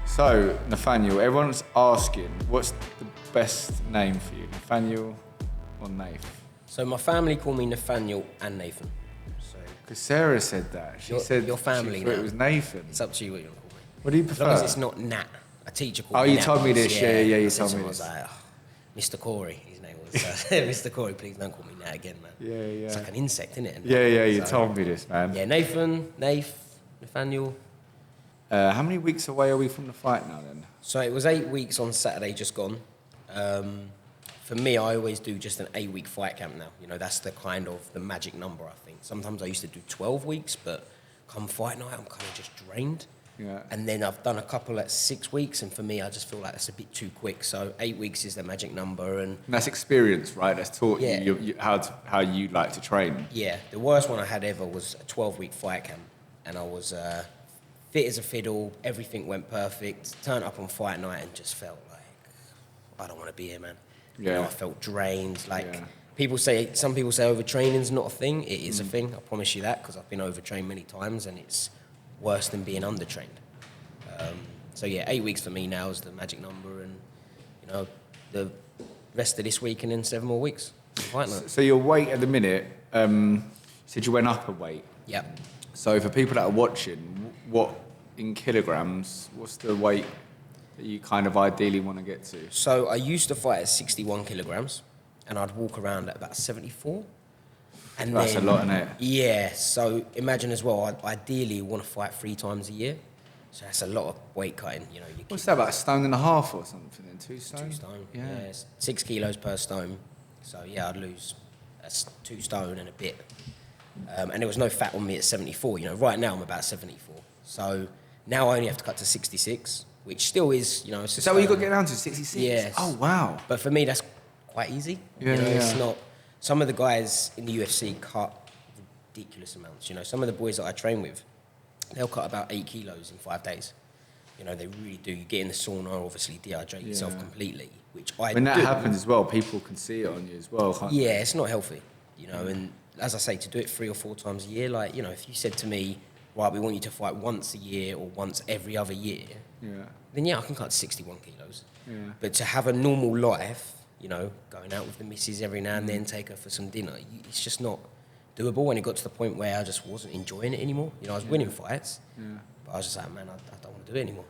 So, Nathaniel, everyone's asking, what's the best name for you, Nathaniel or Nath? So my family call me Nathaniel and Nathan. So Because Sarah said that. She said your family she thought now. it was Nathan. It's up to you what you want to call me. What do you As prefer? long as it's not Nat. A teacher called me Oh, you Nat told me once, this. Yeah, you I said told to me him, I was this. like, Mr. Corey, his name was. Mr. Corey, please don't call me Nat again, man. Yeah. It's like an insect, isn't it? Yeah, you told me this, man. Yeah, Nathan, Nathaniel. How many weeks away are we from the fight now, then? So it was 8 weeks on Saturday, just gone. For me, I always do just an 8-week fight camp now. You know, that's the kind of the magic number, I think. Sometimes I used to do 12 weeks, but come fight night, I'm kind of just drained. Yeah. And then I've done a couple at 6 weeks, and for me, I just feel like that's a bit too quick. So 8 weeks is the magic number, and that's experience, right? That's taught Yeah. you how you like to train. yeah, the worst one I had ever was a 12-week fight camp, and I was fit as a fiddle. Everything went perfect. Turned up on fight night and just felt like I don't want to be here, man. You know, Yeah. I felt drained. Like Yeah. some people say overtraining's not a thing. It is a thing. I promise you that, because I've been overtrained many times, and it's worse than being undertrained. So yeah, 8 weeks for me now is the magic number, and you know, the rest of this week and then 7 more weeks. Fight night. So your weight at the minute, you said you went up a weight. Yep. So for people that are watching, what in kilograms, what's the weight that you kind of ideally want to get to? So I used to fight at 61 kilograms, and I'd walk around at about 74. And That's a lot, isn't it? Yeah. So imagine as well, I ideally want to fight 3 times a year. So that's a lot of weight cutting. You know, What's that, about 1.5 stone or something then? 2 stone? 2 stone. Yeah. It's 6 kilos per stone. So yeah, I'd lose 2 stone and a bit. And there was no fat on me at 74. You know, right now I'm about 74. So now I only have to cut to 66, which still is, you know. Is that what you got to get down to, 66? Yes. Oh, wow. But for me, that's quite easy. Yeah, you know, it's yeah. not. Some of the guys in the UFC cut ridiculous amounts. You know, some of the boys that I train with, they'll cut about 8 kilos in 5 days. You know, they really do. You get in the sauna, obviously dehydrate yourself Yeah. completely, which I When that do. happens as well, people can see it on you as well, can't they? Yeah, it's not healthy. You know, and as I say, to do it 3 or 4 times a year, like, you know, if you said to me, right, we want you to fight once a year or once every other year, Yeah. then yeah, I can cut 61 kilos. Yeah. But to have a normal life, you know, going out with the missus every now and then, take her for some dinner, it's just not doable. And it got to the point where I just wasn't enjoying it anymore. You know, I was winning fights, but I was just like, man, I don't want to do it anymore.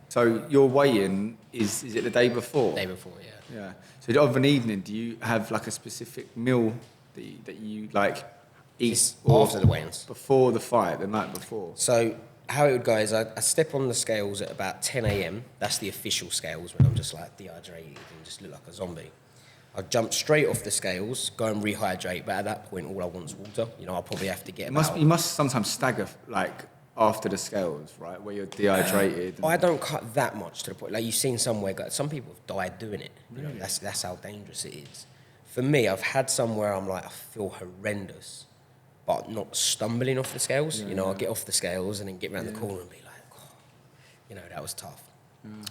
So your weigh-in, is it the day before? Day before, yeah. Yeah. So of an evening, do you have like a specific meal that you like eat It's after the weigh-ins. before the fight, the night before? So how it would go is I step on the scales at about 10 a.m. That's the official scales, when I'm just like dehydrated and just look like a zombie. I jump straight off the scales, go and rehydrate, but at that point, all I want is water. You know, I'll probably have to get You must sometimes stagger like after the scales, right, where you're dehydrated. I don't cut that much to the point. Like, you've seen somewhere, some people have died doing it. You know, that's how dangerous it is. For me, I've had some where I'm like, I feel horrendous, but not stumbling off the scales. You know, I'll get off the scales and then get around the corner and be like, oh, you know, that was tough.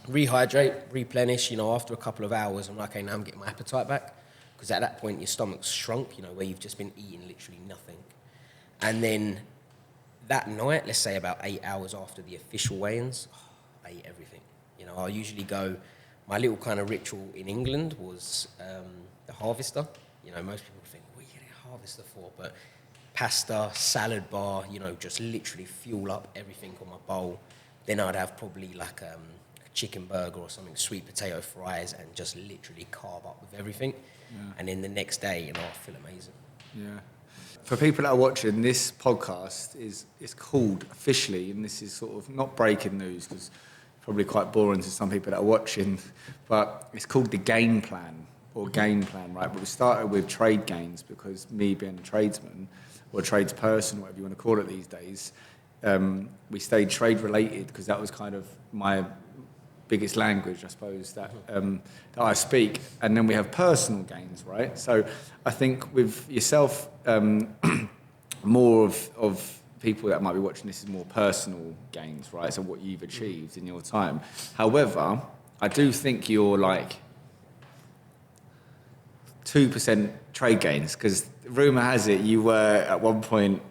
Rehydrate, replenish, you know, after a couple of hours, I'm like, okay, now I'm getting my appetite back. Because at that point, your stomach's shrunk, you know, where you've just been eating literally nothing. And then that night, let's say about 8 hours after the official weigh-ins, I ate everything. You know, I usually go, my little kind of ritual in England was the harvester. You know, most people think, what are you getting a harvester for? But pasta, salad bar, you know, just literally fuel up everything on my bowl. Then I'd have probably like a chicken burger or something, sweet potato fries, and just literally carb up with everything. And then the next day, you know, I feel amazing. Yeah. For people that are watching, this podcast is called officially, and this is sort of not breaking news because probably quite boring to some people that are watching, but it's called the game plan or game plan, right? But we started with trade gains because me being a tradesman or a tradesperson, whatever you want to call it these days, we stayed trade related because that was kind of my biggest language, I suppose, that I speak. And then we have personal gains, right? So I think with yourself, more of people that might be watching this is more personal gains, right? So what you've achieved in your time. However, I do think you're like 2% trade gains, because rumour has it you were at one point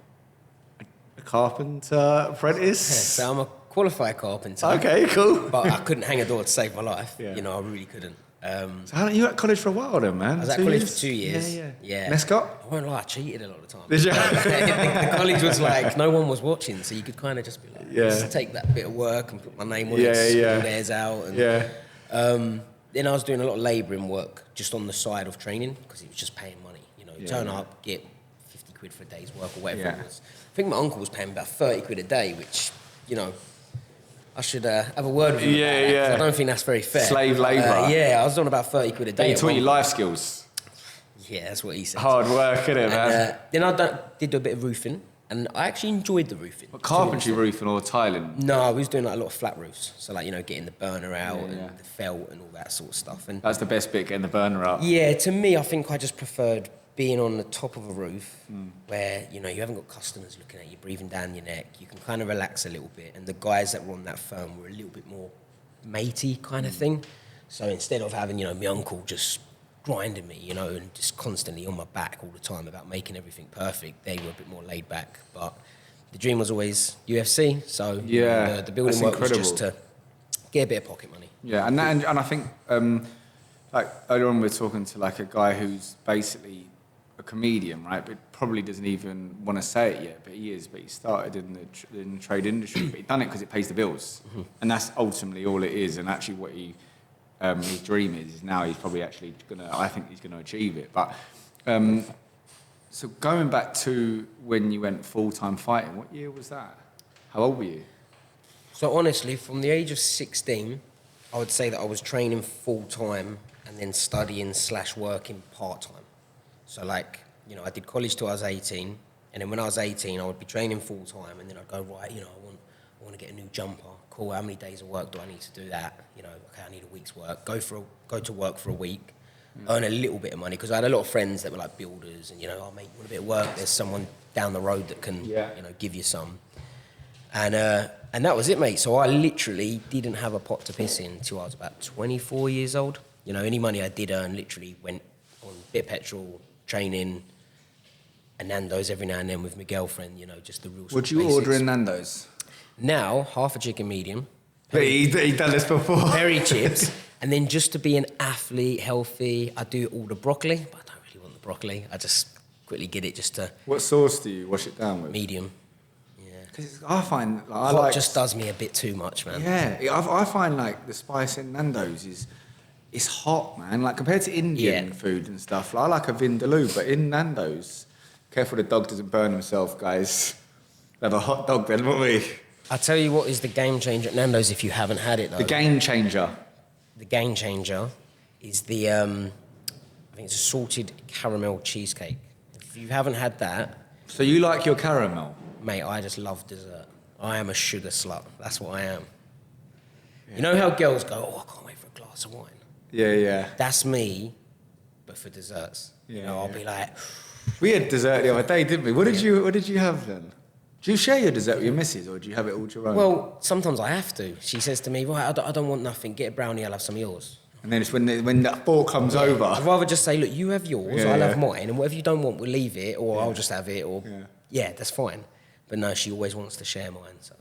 a carpenter apprentice. So I'm a qualified carpenter. Okay, cool. But I couldn't hang a door to save my life. Yeah. You know, I really couldn't. So how long, you were at college for a while then, man? I was at college for 2 years. Yeah. Mescott? I won't lie, I cheated a lot of the time. Did you? The college was like, no one was watching, so you could kind of just be like, Yeah. just take that bit of work and put my name on it, Yeah. theirs out. And, Yeah. then I was doing a lot of labouring work just on the side of training because it was just paying money. You know, you turn up, get 50 quid for a day's work or whatever it was. I think my uncle was paying about 30 quid a day, which, you know, I should have a word with him about that, 'cause I don't think that's very fair. Slave labour. Yeah, I was on about 30 quid a day. He taught you life skills. Yeah, that's what he said. Hard work, innit, man? Then I did do a bit of roofing, and I actually enjoyed the roofing. What, carpentry roofing or tiling? No, I was doing like a lot of flat roofs. So like, you know, getting the burner out Yeah, and yeah. the felt and all that sort of stuff. And That's the best bit, getting the burner up. yeah, to me, I think I just preferred being on the top of a roof where, you know, you haven't got customers looking at you, breathing down your neck. You can kind of relax a little bit. And the guys that were on that firm were a little bit more matey kind of thing. So instead of having, you know, my uncle just grinding me, you know, and just constantly on my back all the time about making everything perfect, they were a bit more laid back. But the dream was always UFC. So you know, the building work was just to get a bit of pocket money. Yeah, and I think, like, earlier on we were talking to, like, a guy who's basically a comedian, right? But probably doesn't even want to say it yet, but he is. But he started in the trade industry, but he done it because it pays the bills. And that's ultimately all it is. And actually what his dream is now he's probably actually I think he's going to achieve it. But, so going back to when you went full-time fighting, what year was that? How old were you? So honestly, from the age of 16, I would say that I was training full-time and then studying / working part-time. So like, you know, I did college till I was 18, and then when I was 18, I would be training full-time, and then I'd go, right, you know, I want to get a new jumper. Cool, how many days of work do I need to do that? You know, okay, I need a week's work. Go to work for a week, earn a little bit of money, because I had a lot of friends that were like builders, and, you know, oh, mate, you want a bit of work? There's someone down the road that can, you know, give you some. And that was it, mate. So I literally didn't have a pot to piss in until I was about 24 years old. You know, any money I did earn literally went on a bit of petrol, training, and Nando's every now and then with my girlfriend, you know, just the real Would you order in Nando's? Now, half a chicken medium. But he'd done this before. Peri chips. And then just to be an athlete, healthy, I do all the broccoli, but I don't really want the broccoli. I just quickly get it just to... What sauce do you wash it down with? Medium. Because I find... Like, Hot just does me a bit too much, man. Yeah, I find, like, the spice in Nando's it's hot, man. Like, compared to Indian food and stuff, like, I like a vindaloo, but in Nando's, careful the dog doesn't burn himself, guys. Have a hot dog then, won't we? I'll tell you what is the game changer at Nando's if you haven't had it, though. The game changer. The game changer is the, I think it's a salted caramel cheesecake. If you haven't had that... So you like your caramel? Mate, I just love dessert. I am a sugar slut. That's what I am. Yeah. You know how girls go, oh, I can't wait for a glass of wine? Yeah. That's me, but for desserts. Yeah, you know, I'll be like... We had dessert the other day, didn't we? What did you have then? Do you share your dessert with your missus, or do you have it all to your own? Well, sometimes I have to. She says to me, right, I don't want nothing. Get a brownie, I'll have some of yours. And then it's when that fork comes over. I'd rather just say, look, you have yours, I'll have mine, and whatever you don't want, we'll leave it, or I'll just have it, or... Yeah, that's fine. But no, she always wants to share mine, so...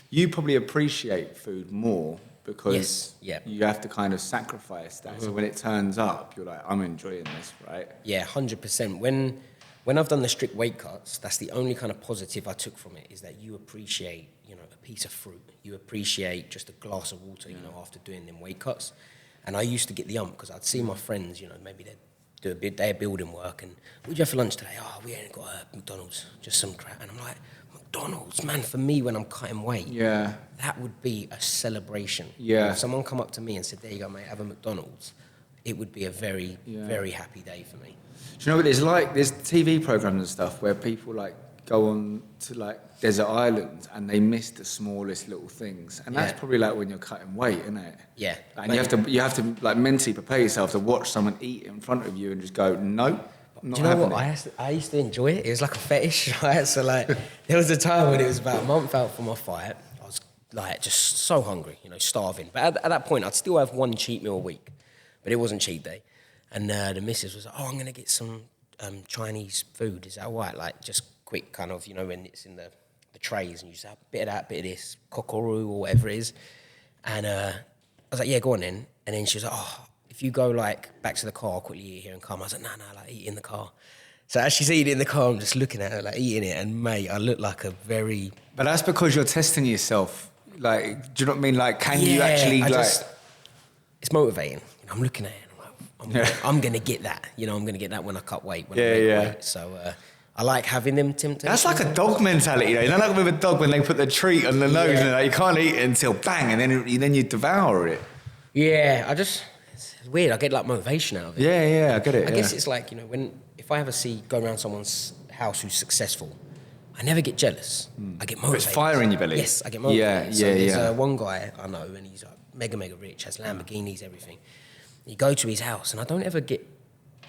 You probably appreciate food more because you have to kind of sacrifice that. So when it turns up, you're like, I'm enjoying this, right? Yeah, 100%. When I've done the strict weight cuts, that's the only kind of positive I took from it, is that you appreciate, you know, a piece of fruit. You appreciate just a glass of water, you know, after doing them weight cuts. And I used to get the because I'd see my friends, you know, maybe they'd do a bit day of building work, and what'd you have for lunch today? Oh, we ain't got McDonald's, just some crap. And I'm like, McDonald's, man, for me when I'm cutting weight, that would be a celebration. Yeah. If someone come up to me and said, there you go, mate, have a McDonald's, it would be a very, very happy day for me. Do you know what it's like? There's TV programs and stuff where people like go on to like desert islands and they miss the smallest little things, and that's probably like when you're cutting weight, isn't it? Yeah. And you have to like mentally prepare yourself to watch someone eat in front of you and just go, nope. Do you know what? I used to enjoy it. It was like a fetish, right? So like, there was a time when it was about a month out from my fight. I was like just so hungry, you know, starving. But at that point, I'd still have one cheat meal a week, but it wasn't cheat day. And the missus was like, oh, I'm going to get some Chinese food. Is that all right? Like, just quick kind of, you know, when it's in the trays, and you just have a bit of that, bit of this, cockeroo or whatever it is. And I was like, yeah, go on then. And then she was like, oh, if you go like back to the car, quickly eat here and come. I was like, no, like eat in the car. So as she's eating in the car, I'm just looking at her, like eating it. And mate, I look like a very... But that's because you're testing yourself. Like, do you know what I mean? Like, can you actually it's motivating. You know, I'm looking at it and I'm going to get that. You know, I'm going to get that when I cut weight, when I make weight. So I like having them temptations. That's like a dog mentality, though. You know, like with a dog when they put the treat on the nose and like, you can't eat it until bang, and then you devour it. Yeah, it's weird. I get like motivation out of it. Yeah, I get it. I guess it's like, you know, if I ever go around someone's house who's successful, I never get jealous. I get motivated. It's fire in your belly. Yes, I get motivated. Yeah, there's one guy I know, and he's like mega rich, has Lamborghinis, everything. You go to his house, and I don't ever get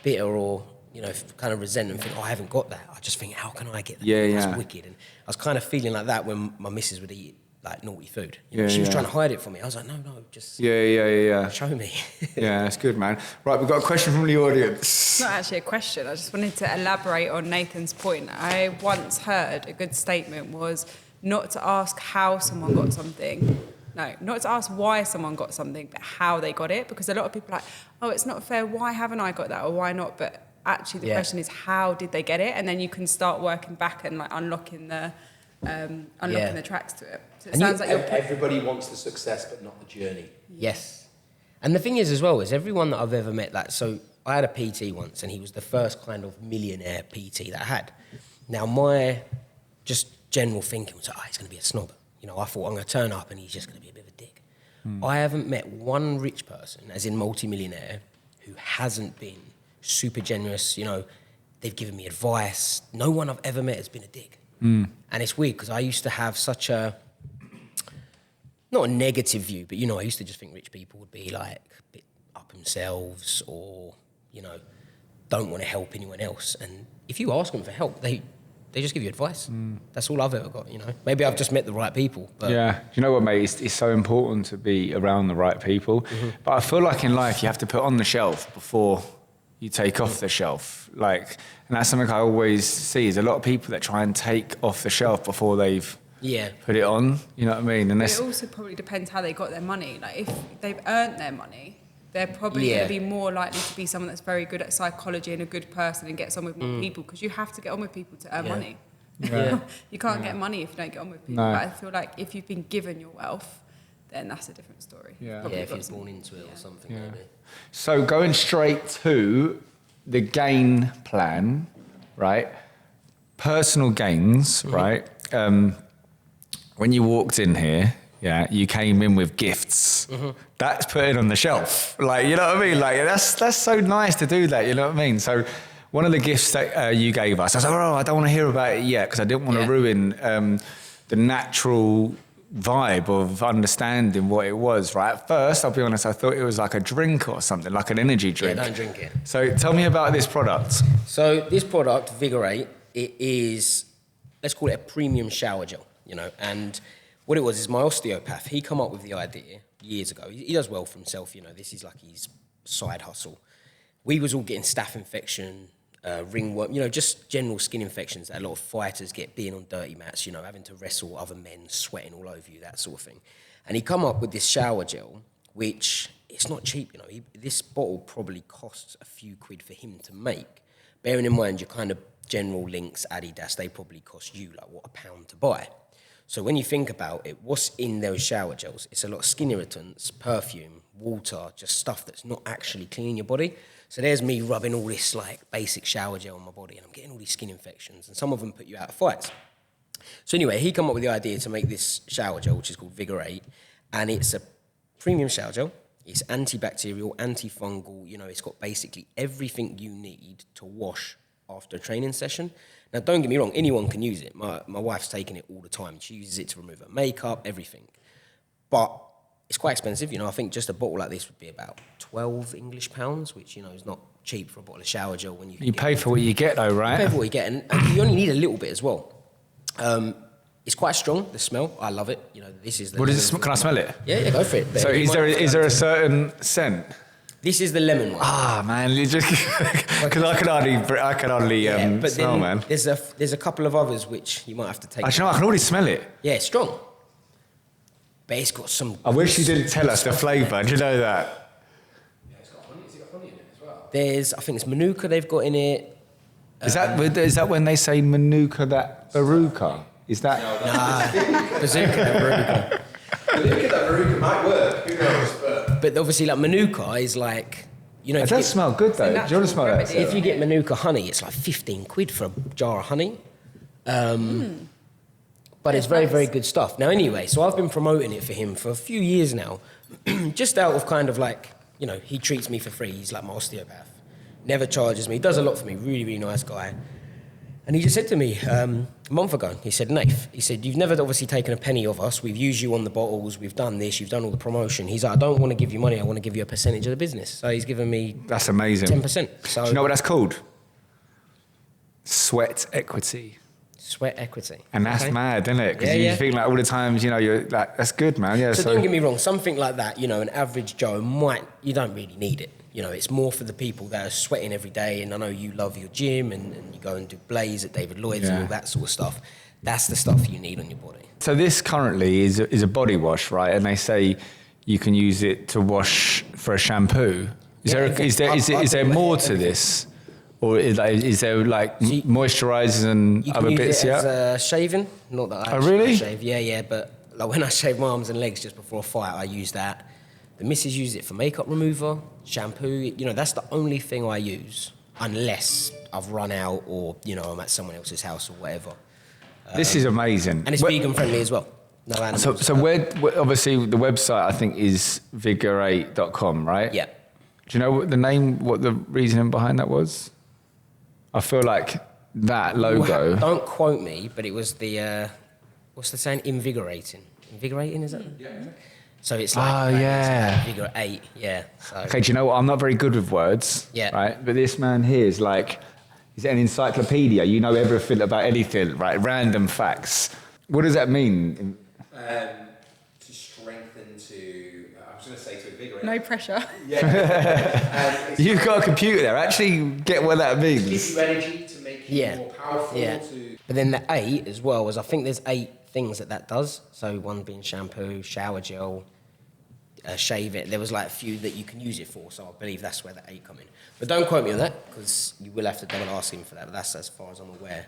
bitter or, you know, kind of resent and think, oh, I haven't got that. I just think, how can I get that? That's wicked. And I was kind of feeling like that when my missus would eat like naughty food. You know, she was trying to hide it from me. I was like, no, just show me. Yeah, that's good, man. Right, we've got a question from the audience. It's not actually a question. I just wanted to elaborate on Nathan's point. I once heard a good statement was not to ask how someone got something. No, not to ask why someone got something, but how they got it. Because a lot of people are like, oh, it's not fair. Why haven't I got that? Or why not? But actually the question is, how did they get it? And then you can start working back and like unlocking the tracks to it. So it sounds like everybody wants the success, but not the journey. Yes. And the thing is as well, is everyone that I've ever met, like, so I had a PT once, and he was the first kind of millionaire PT that I had. Now, my just general thinking was, he's going to be a snob. You know, I thought I'm going to turn up and he's just going to be a bit of a dick. I haven't met one rich person, as in multi-millionaire, who hasn't been super generous. You know, they've given me advice. No one I've ever met has been a dick. And it's weird because I used to have such not a negative view, but, you know, I used to just think rich people would be like a bit up themselves or, you know, don't want to help anyone else. And if you ask them for help, they just give you advice. That's all I've ever got, you know. Maybe I've just met the right people. But yeah, you know what, mate? It's so important to be around the right people. But I feel like in life you have to put on the shelf before you take off the shelf. Like, and that's something I always see is a lot of people that try and take off the shelf before they've put it on. You know what I mean? And it also probably depends how they got their money. Like, if they've earned their money, they're probably going to be more likely to be someone that's very good at psychology and a good person and gets on with more people, because you have to get on with people to earn money. You can't get money if you don't get on with people. But I feel like if you've been given your wealth, then that's a different story. If you're born into it or something, maybe. So going straight to the gain plan, right? Personal gains, right? When you walked in here, you came in with gifts. That's putting on the shelf. Like, you know what I mean? Like, that's so nice to do that, you know what I mean? So one of the gifts that you gave us, I was like, I don't want to hear about it yet because I didn't want to ruin the natural vibe of understanding what it was, right? At first, I'll be honest, I thought it was like a drink or something, like an energy drink. Yeah, don't drink it. So tell me about this product. So this product, Vigorate, it is, let's call it a premium shower gel, you know, and what it was is my osteopath, he come up with the idea years ago. He does well for himself, you know, this is like his side hustle. We was all getting staph infection, ringworm, you know, just general skin infections that a lot of fighters get being on dirty mats, you know, having to wrestle other men, sweating all over you, that sort of thing. And he come up with this shower gel, which it's not cheap, you know. This bottle probably costs a few quid for him to make. Bearing in mind your kind of general Lynx, Adidas, they probably cost you like, £1 to buy. So when you think about it, what's in those shower gels? It's a lot of skin irritants, perfume, water, just stuff that's not actually cleaning your body. So there's me rubbing all this like basic shower gel on my body and I'm getting all these skin infections and some of them put you out of fights. So anyway, he come up with the idea to make this shower gel, which is called Vigorate, and it's a premium shower gel. It's antibacterial, antifungal, you know, it's got basically everything you need to wash after a training session. Now, don't get me wrong, anyone can use it. My wife's taking it all the time. She uses it to remove her makeup, everything. But it's quite expensive, you know. I think just a bottle like this would be about 12 English pounds, which, you know, is not cheap for a bottle of shower gel when you pay for what you get though, right? You pay for what you get, and you only need a little bit as well. It's quite strong, the smell. I love it. You know, this is the... What does it smell? Can I smell it? Yeah, go for it. So is there a certain scent? This is the lemon one. Ah, man, you just because I can hardly But smell, then man. there's a couple of others which you might have to take. I can already smell it. Yeah, it's strong. But it's got some... I wish you didn't tell us the flavour. Do you know that? Yeah, it's got honey. Has it got honey in it as well? There's, I think it's Manuka they've got in it. Is that when they say Manuka that Baruka? Is that... Bazooka and Manuka. Manuka that Maruka might work. Who knows? But obviously, like, Manuka is like... You know, It if you does get- smell good, though. Do you want to smell that? remedy. If you get Manuka honey, it's like 15 quid for a jar of honey. But it's very, very good stuff. Now, anyway, so I've been promoting it for him for a few years now, just out of kind of like, you know, he treats me for free. He's like my osteopath. Never charges me. He does a lot for me. Really, really nice guy. And he just said to me a month ago, he said, Nath, he said, you've never obviously taken a penny of us. We've used you on the bottles. We've done this. You've done all the promotion. He's like, I don't want to give you money. I want to give you a percentage of the business. So he's given me That's amazing. 10%. So Do you know what that's called? Sweat equity. sweat equity. And that's Okay. mad, isn't it? Because Yeah, you yeah. think like all the times, you know, you're like, that's good, man. Yeah. So don't get me wrong, something like that, you know, an average Joe you don't really need it. You know, it's more for the people that are sweating every day, and I know you love your gym and you go and do Blaze at David Lloyd's and Yeah. all that sort of stuff. That's the stuff you need on your body. So this currently is a body wash, right? And they say you can use it to wash for a shampoo. Is there more to this? Or is there like moisturisers and You can other use bits? it Yeah. as shaving. Not that I Oh, actually really? shave. Yeah, but like when I shave my arms and legs just before a fight, I use that. The missus use it for makeup remover, shampoo. You know, that's the only thing I use, unless I've run out or, you know, I'm at someone else's house or whatever. This is amazing. And it's vegan friendly as well. No animals. So where obviously the website I think is vigor8.com, right? Yeah. Do you know what the reasoning behind that was? I feel like that logo. Don't quote me, but it was the, what's the saying? Invigorating. Invigorating, is that? Yeah. So it's like, Oh, yeah. Vigor 8, yeah. So. Okay, do you know what? I'm not very good with words. Yeah. Right? But this man here is like, he's an encyclopedia. You know everything about anything, right? Random facts. What does that mean? To strengthen, I was going to say to invigorate. No pressure. You've got a computer there. Actually get what that Give means. you energy to make you more powerful. Yeah. To But then the 8 as well was, I think there's 8 things that does. So one being shampoo, shower gel, shave it. There was like a few that you can use it for. So I believe that's where the 8 come in. But don't quote me on that, because you will have to double ask him for that. But that's as far as I'm aware.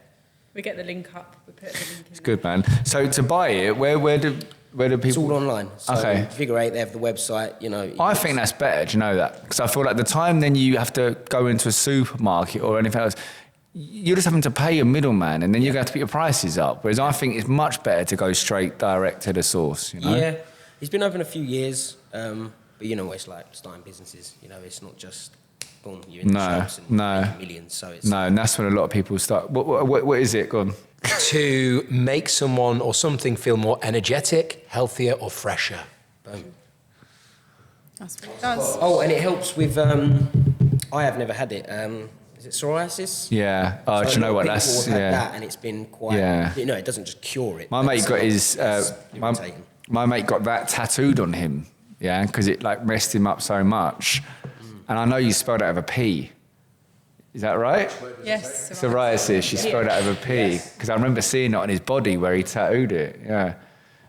We get the link up. We put the link in. It's good, man. So to buy it, where do people? It's all online. So Okay. Vigor 8, they have the website, you know. I think that's better, do you know that? Because I feel like the time then you have to go into a supermarket or anything else, you're just having to pay a middleman and then you're going to have to put your prices up. Whereas I think it's much better to go straight direct to the source, you know? Yeah. He's been open a few years, but you know what it's like, starting businesses. You know, it's not just, boom, you're in the shops and making millions. So it's... No, and that's when a lot of people start. What is it? Go on. to make someone or something feel more energetic, healthier, or fresher. Boom. That's what it does. Oh, and it helps with, I have never had it. Is it psoriasis? Yeah. Oh, do So you know a lot what? of people That's have had yeah. that, and it's been quite. Yeah. You know, it doesn't just cure it. My but mate it's got not- his. it's irritating. My mate got that tattooed on him. Yeah, because it like messed him up so much. And I know you spelled it out of a P. Is that right? Yes. Psoriasis. She spelled it out of a P because I remember seeing it on his body where he tattooed it. Yeah,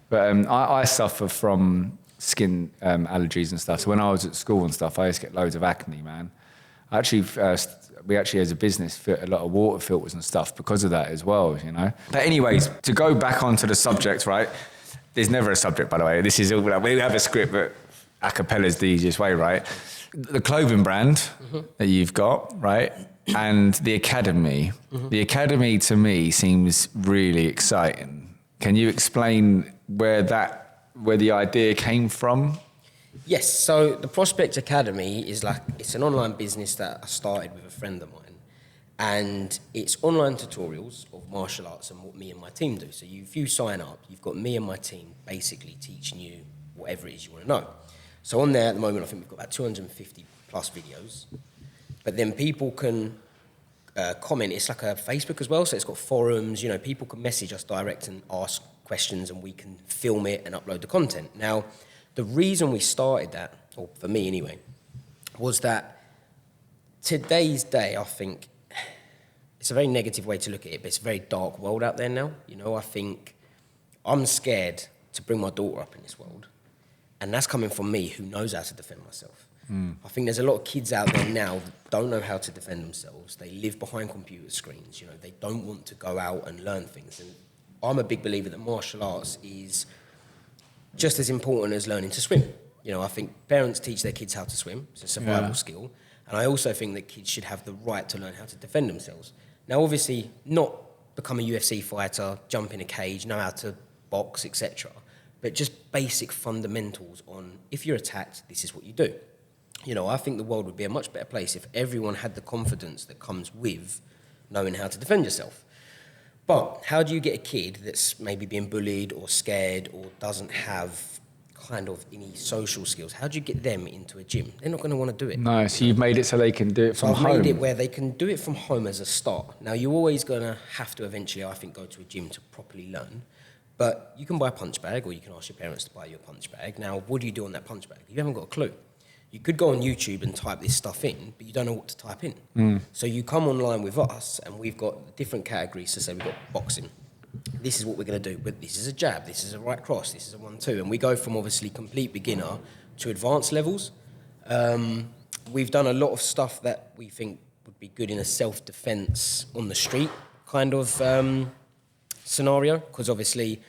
but I suffer from skin allergies and stuff. So when I was at school and stuff, I used to get loads of acne, man. We actually, as a business, fit a lot of water filters and stuff because of that as well, you know. But anyways, to go back onto the subject, right? There's never a subject, by the way. This is all like, we have a script, but a cappella's the easiest way, right? The clothing brand that you've got, right? And the academy. The academy to me seems really exciting. Can you explain where the idea came from? Yes. So the Prospect Academy is like, it's an online business that I started with a friend of mine, and it's online tutorials of martial arts and what me and my team do. So if you sign up, you've got me and my team basically teaching you whatever it is you want to know. So on there at the moment, I think we've got about 250 plus videos. But then people can comment. It's like a Facebook as well, so it's got forums. You know, people can message us direct and ask questions, and we can film it and upload the content. Now, the reason we started that, or for me anyway, was that today's day, I think, it's a very negative way to look at it, but it's a very dark world out there now. You know, I think I'm scared to bring my daughter up in this world. And that's coming from me, who knows how to defend myself. I think there's a lot of kids out there now that don't know how to defend themselves. They live behind computer screens. You know, they don't want to go out and learn things. And I'm a big believer that martial arts is just as important as learning to swim. You know, I think parents teach their kids how to swim. It's a survival skill. And I also think that kids should have the right to learn how to defend themselves. Now, obviously, not become a UFC fighter, jump in a cage, know how to box, etc. But just basic fundamentals on, if you're attacked, this is what you do. You know, I think the world would be a much better place if everyone had the confidence that comes with knowing how to defend yourself. But how do you get a kid that's maybe being bullied or scared or doesn't have kind of any social skills? How do you get them into a gym? They're not going to want to do it. No, so you've made it so they can do it from home. So I've made it where they can do it from home as a start. Now, you're always going to have to eventually, I think, go to a gym to properly learn. But you can buy a punch bag, or you can ask your parents to buy you a punch bag. Now, what do you do on that punch bag? You haven't got a clue. You could go on YouTube and type this stuff in, but you don't know what to type in. So you come online with us, and we've got different categories. So say we've got boxing. This is what we're going to do. But this is a jab, this is a right cross, this is a 1-2. And we go from obviously complete beginner to advanced levels. We've done a lot of stuff that we think would be good in a self-defense on the street kind of scenario, because obviously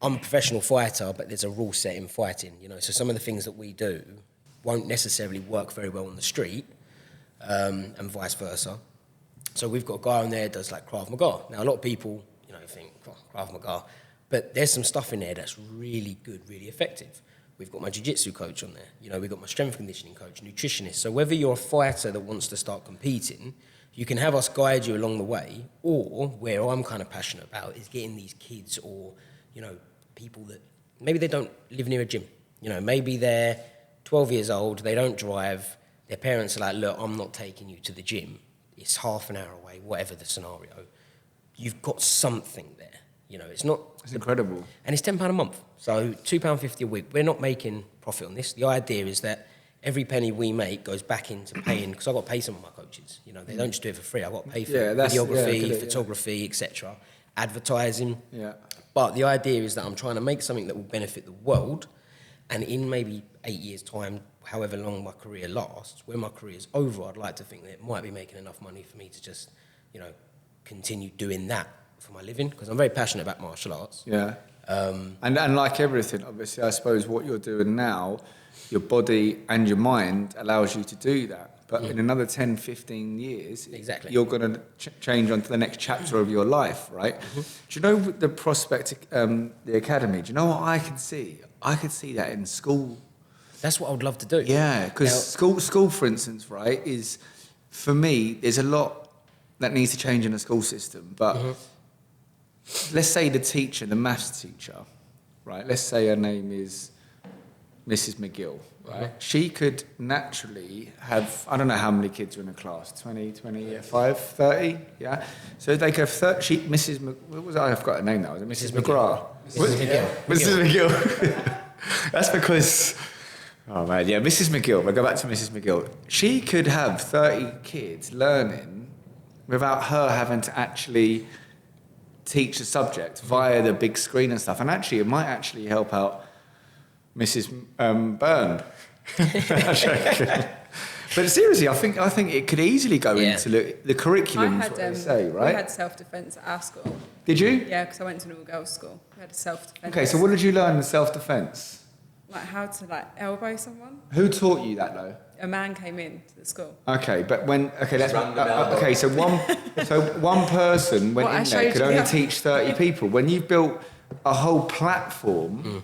I'm a professional fighter, but there's a rule set in fighting, you know. So some of the things that we do won't necessarily work very well on the street, and vice versa. So we've got a guy on there that does like Krav Maga. Now, a lot of people, you know, think, oh, Krav Maga, but there's some stuff in there that's really good, really effective. We've got my jiu-jitsu coach on there. You know, we've got my strength conditioning coach, nutritionist. So whether you're a fighter that wants to start competing, you can have us guide you along the way, or where I'm kind of passionate about is getting these kids or, you know, people that maybe they don't live near a gym. You know, maybe they're 12 years old, they don't drive, their parents are like, look, I'm not taking you to the gym. It's half an hour away, whatever the scenario. You've got something there. You know, it's not... It's incredible. And it's £10 a month. So £2.50 a week. We're not making profit on this. The idea is that every penny we make goes back into paying, because I've got to pay some of my coaches. You know, they don't just do it for free. I've got to pay for videography, photography, etc., advertising. Yeah. But the idea is that I'm trying to make something that will benefit the world, and in maybe 8 years' time, however long my career lasts, when my career is over, I'd like to think that it might be making enough money for me to just, you know, continue doing that for my living, because I'm very passionate about martial arts. Yeah. And like everything, obviously, I suppose what you're doing now, your body and your mind allows you to do that. But in another 10, 15 years, exactly, you're going to change on to the next chapter of your life, right? Do you know the prospect, the academy, do you know what I can see? I could see that in school. That's what I would love to do. Yeah, because school, for instance, right, is, for me, there's a lot that needs to change in the school system. But let's say the teacher, the maths teacher, right, let's say her name is Mrs. McGill, right? She could naturally have, I don't know how many kids are in a class, 20, 25, 30, yeah? So they could have 30, what was I? I've got her name now, is it Mrs. McGrath? Mrs. McGill. Mrs. McGill. That's because, oh man, yeah, Mrs. McGill, we'll go back to Mrs. McGill. She could have 30 kids learning without her having to actually teach the subject via the big screen and stuff. And actually, it might actually help out Mrs. Byrne. But seriously, I think it could easily go into the curriculum, what they say, right? We had self-defence at our school. Did you? Yeah, because I went to an all-girls school. We had a self-defence. Okay, so what did you learn in self-defence? Like how to elbow someone. Who taught you that though? A man came in to the school. Okay, but so one person went in there could only teach 30 people. When you've built a whole platform,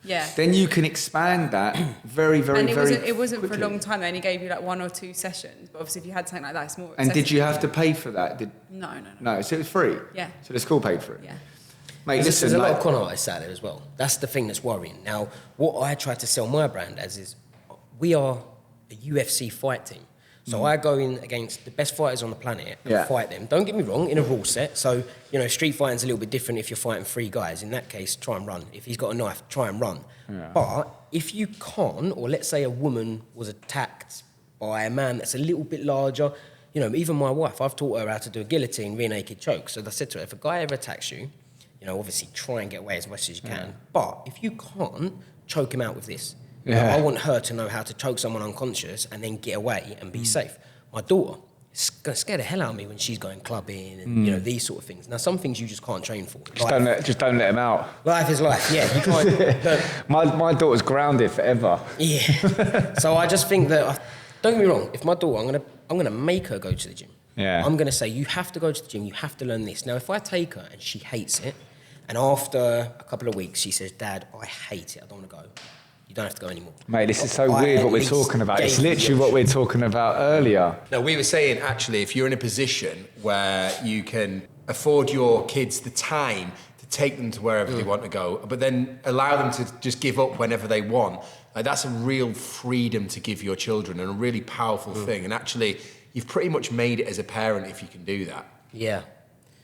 then you can expand that very, very, and very it wasn't quickly. for a long time. They only gave you like 1 or 2 sessions. But obviously, if you had something like that, it's more accessible. And did you have to pay for that? No. No, so it was free? Yeah. So the school paid for it? Yeah. Mate, there's a lot of con artists out there as well. That's the thing that's worrying. Now, what I try to sell my brand as is, we are a UFC fight team. So I go in against the best fighters on the planet and fight them. Don't get me wrong, in a rule set. So, you know, street fighting's a little bit different if you're fighting 3 guys. In that case, try and run. If he's got a knife, try and run. Yeah. But if you can't, or let's say a woman was attacked by a man that's a little bit larger. You know, even my wife, I've taught her how to do a guillotine, rear naked choke. So I said to her, if a guy ever attacks you, you know, obviously try and get away as much as you can. But if you can't, choke him out with this. Yeah. Like, I want her to know how to choke someone unconscious and then get away and be safe. My daughter is going to scare the hell out of me when she's going clubbing and, you know, these sort of things. Now, some things you just can't train for. Just don't let him out. Life is life, yeah. You can't... My daughter's grounded forever. Yeah. So I just think that... Don't get me wrong. If my daughter, I'm gonna make her go to the gym. Yeah. I'm gonna say, you have to go to the gym. You have to learn this. Now, if I take her and she hates it, and after a couple of weeks she says, Dad, I hate it. I don't want to go. You don't have to go anymore. Mate, this is so weird what we're talking about. It's literally what we were talking about earlier. No, we were saying, actually, if you're in a position where you can afford your kids the time to take them to wherever they want to go, but then allow them to just give up whenever they want, that's a real freedom to give your children and a really powerful thing. And actually, you've pretty much made it as a parent if you can do that. Yeah.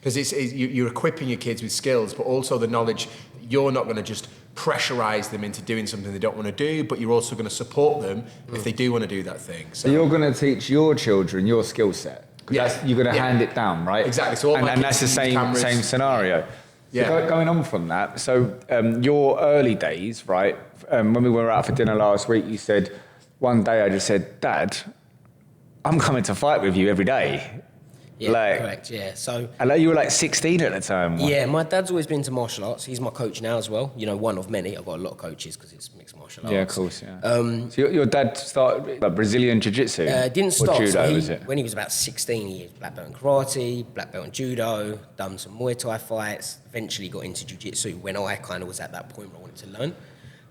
Because you're equipping your kids with skills, but also the knowledge that you're not going to just pressurize them into doing something they don't want to do, but you're also going to support them if they do want to do that thing. So you're going to teach your children your skill set. Yeah. You're going to hand it down, right? Exactly. So and that's the same scenario. Yeah. So going on from that, so your early days, right? When we were out for dinner last week, you said, one day I just said, Dad, I'm coming to fight with you every day. Yeah, correct, yeah. So you were like 16 at the time. Yeah, my dad's always been into martial arts. He's my coach now as well. You know, one of many. I've got a lot of coaches because it's mixed martial arts. Yeah, of course, yeah. So your dad started like Brazilian Jiu-Jitsu? Didn't start. Or judo, so was it? When he was about 16, he was black belt in karate, black belt in judo, done some Muay Thai fights, eventually got into Jiu-Jitsu when I kind of was at that point where I wanted to learn.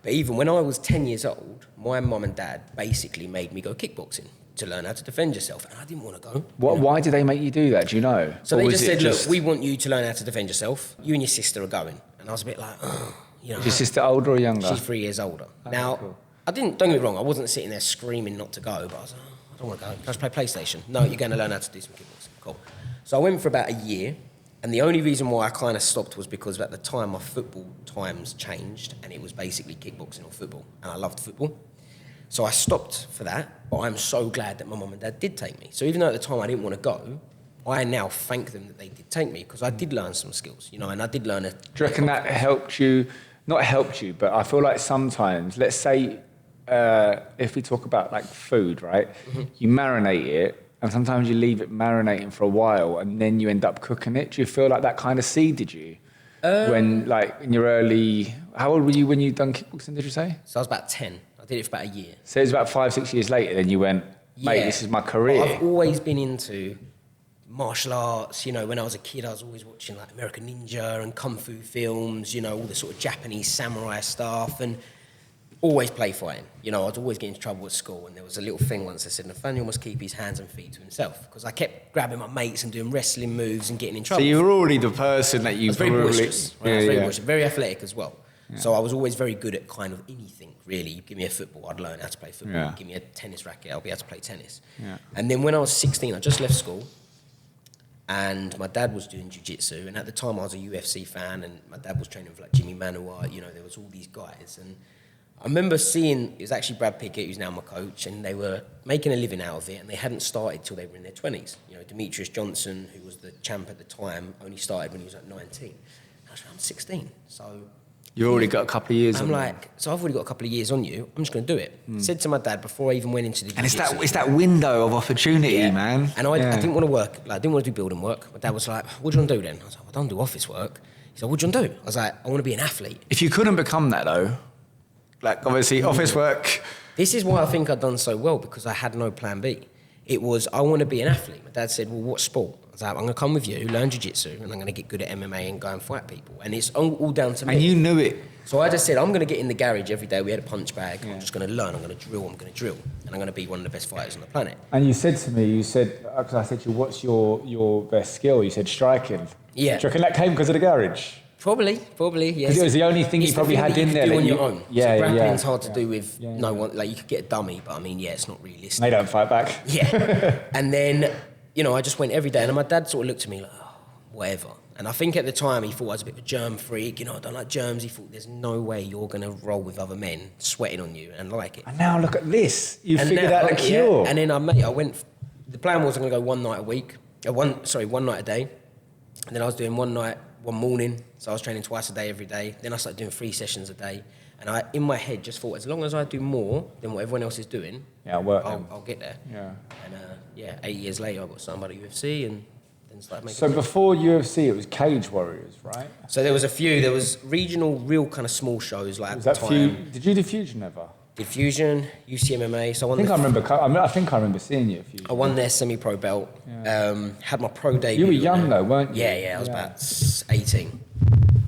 But even when I was 10 years old, my mum and dad basically made me go kickboxing to learn how to defend yourself, and I didn't want to go. Why did they make you do that? Do you know? So they just said, look, we want you to learn how to defend yourself. You and your sister are going. And I was a bit like, you know. Is your sister older or younger? She's 3 years older. Now, cool. Don't get me wrong, I wasn't sitting there screaming not to go, but I was like, I don't want to go. Can I just play PlayStation? No, you're going to learn how to do some kickboxing. Cool. So I went for about a year, and the only reason why I kind of stopped was because at the time my football times changed, and it was basically kickboxing or football, and I loved football. So I stopped for that, but I'm so glad that my mum and dad did take me. So even though at the time I didn't want to go, I now thank them that they did take me, because I did learn some skills, you know, and I did learn... Do you reckon that helped you? Not helped you, but I feel like sometimes, let's say, if we talk about like food, right? Mm-hmm. You marinate it, and sometimes you leave it marinating for a while, and then you end up cooking it. Do you feel like that kind of seeded you? When, like, in your early... How old were you when you done kickboxing, did you say? So I was about 10. I did it for about a year. So it was about 5-6 years later, then you went, mate, this is my career. I've always been into martial arts. You know, when I was a kid, I was always watching like American Ninja and Kung Fu films, you know, all the sort of Japanese samurai stuff, and always play fighting. You know, I'd always get into trouble at school, and there was a little thing once that said, Nathaniel must keep his hands and feet to himself, because I kept grabbing my mates and doing wrestling moves and getting in trouble. So you were already the person that you... I was very boisterous. Right? I was very boisterous, very athletic as well. Yeah. So I was always very good at kind of anything, really. You give me a football, I'd learn how to play football. Yeah. Give me a tennis racket, I'll be able to play tennis. Yeah. And then when I was 16, I just left school, and my dad was doing jiu-jitsu, and at the time I was a UFC fan, and my dad was training for like Jimmy Manuwa, you know, there was all these guys. And I remember seeing, it was actually Brad Pickett, who's now my coach, and they were making a living out of it, and they hadn't started till they were in their 20s. You know, Demetrius Johnson, who was the champ at the time, only started when he was like 19. I was like, I'm 16, so... You've already got a couple of years on you. So I've already got a couple of years on you, I'm just going to do it. Said to my dad before I even went into the jiu-jitsu. And it's that window of opportunity, man. And I didn't want to work, like, I didn't want to do building work. My dad was like, what do you want to do then? I was like, well, I don't do office work. He said, what do you want to do? I was like, I want to be an athlete. If you couldn't become that though, like obviously office work... This is why I think I've done so well, because I had no plan B. It was, I want to be an athlete. My dad said, well, what sport? I was like, I'm going to come with you, learn jiu-jitsu, and I'm going to get good at MMA and go and fight people. And it's all down to me. And you knew it. So I just said, I'm going to get in the garage every day. We had a punch bag. I'm just going to learn. I'm going to drill. And I'm going to be one of the best fighters on the planet. And you said to me, because I said to you, what's your best skill? You said striking. Yeah. Do you reckon that came because of the garage? Probably, yes. Because it was the only thing you probably had in there. Do on your own. Yeah, so grappling's hard to do with no one. Like, you could get a dummy, but I mean, it's not realistic. They don't fight back. Yeah. And then, you know, I just went every day, and my dad sort of looked at me like, oh, whatever. And I think at the time he thought I was a bit of a germ freak. I don't like germs. He thought, there's no way you're going to roll with other men sweating on you and like it. And now look at this. You figured out the cure. Yeah. And then I went, the plan was I'm going to go one night a week. One night a day. And then I was doing one morning. So I was training twice a day, every day. Then I started doing 3 sessions a day. And I, in my head, just thought, as long as I do more than what everyone else is doing, I'll get there. Yeah. And 8 years later, I got signed by the UFC and then started making. So before UFC, it was Cage Warriors, right? So there was a few. There was regional, real kind of small shows like. Was that did you do Fusion ever? Did Fusion, UCMMA. So I think I remember seeing you at Fusion. I won their semi-pro belt. Had my pro debut. You were young though, weren't you? Yeah. I was about 18.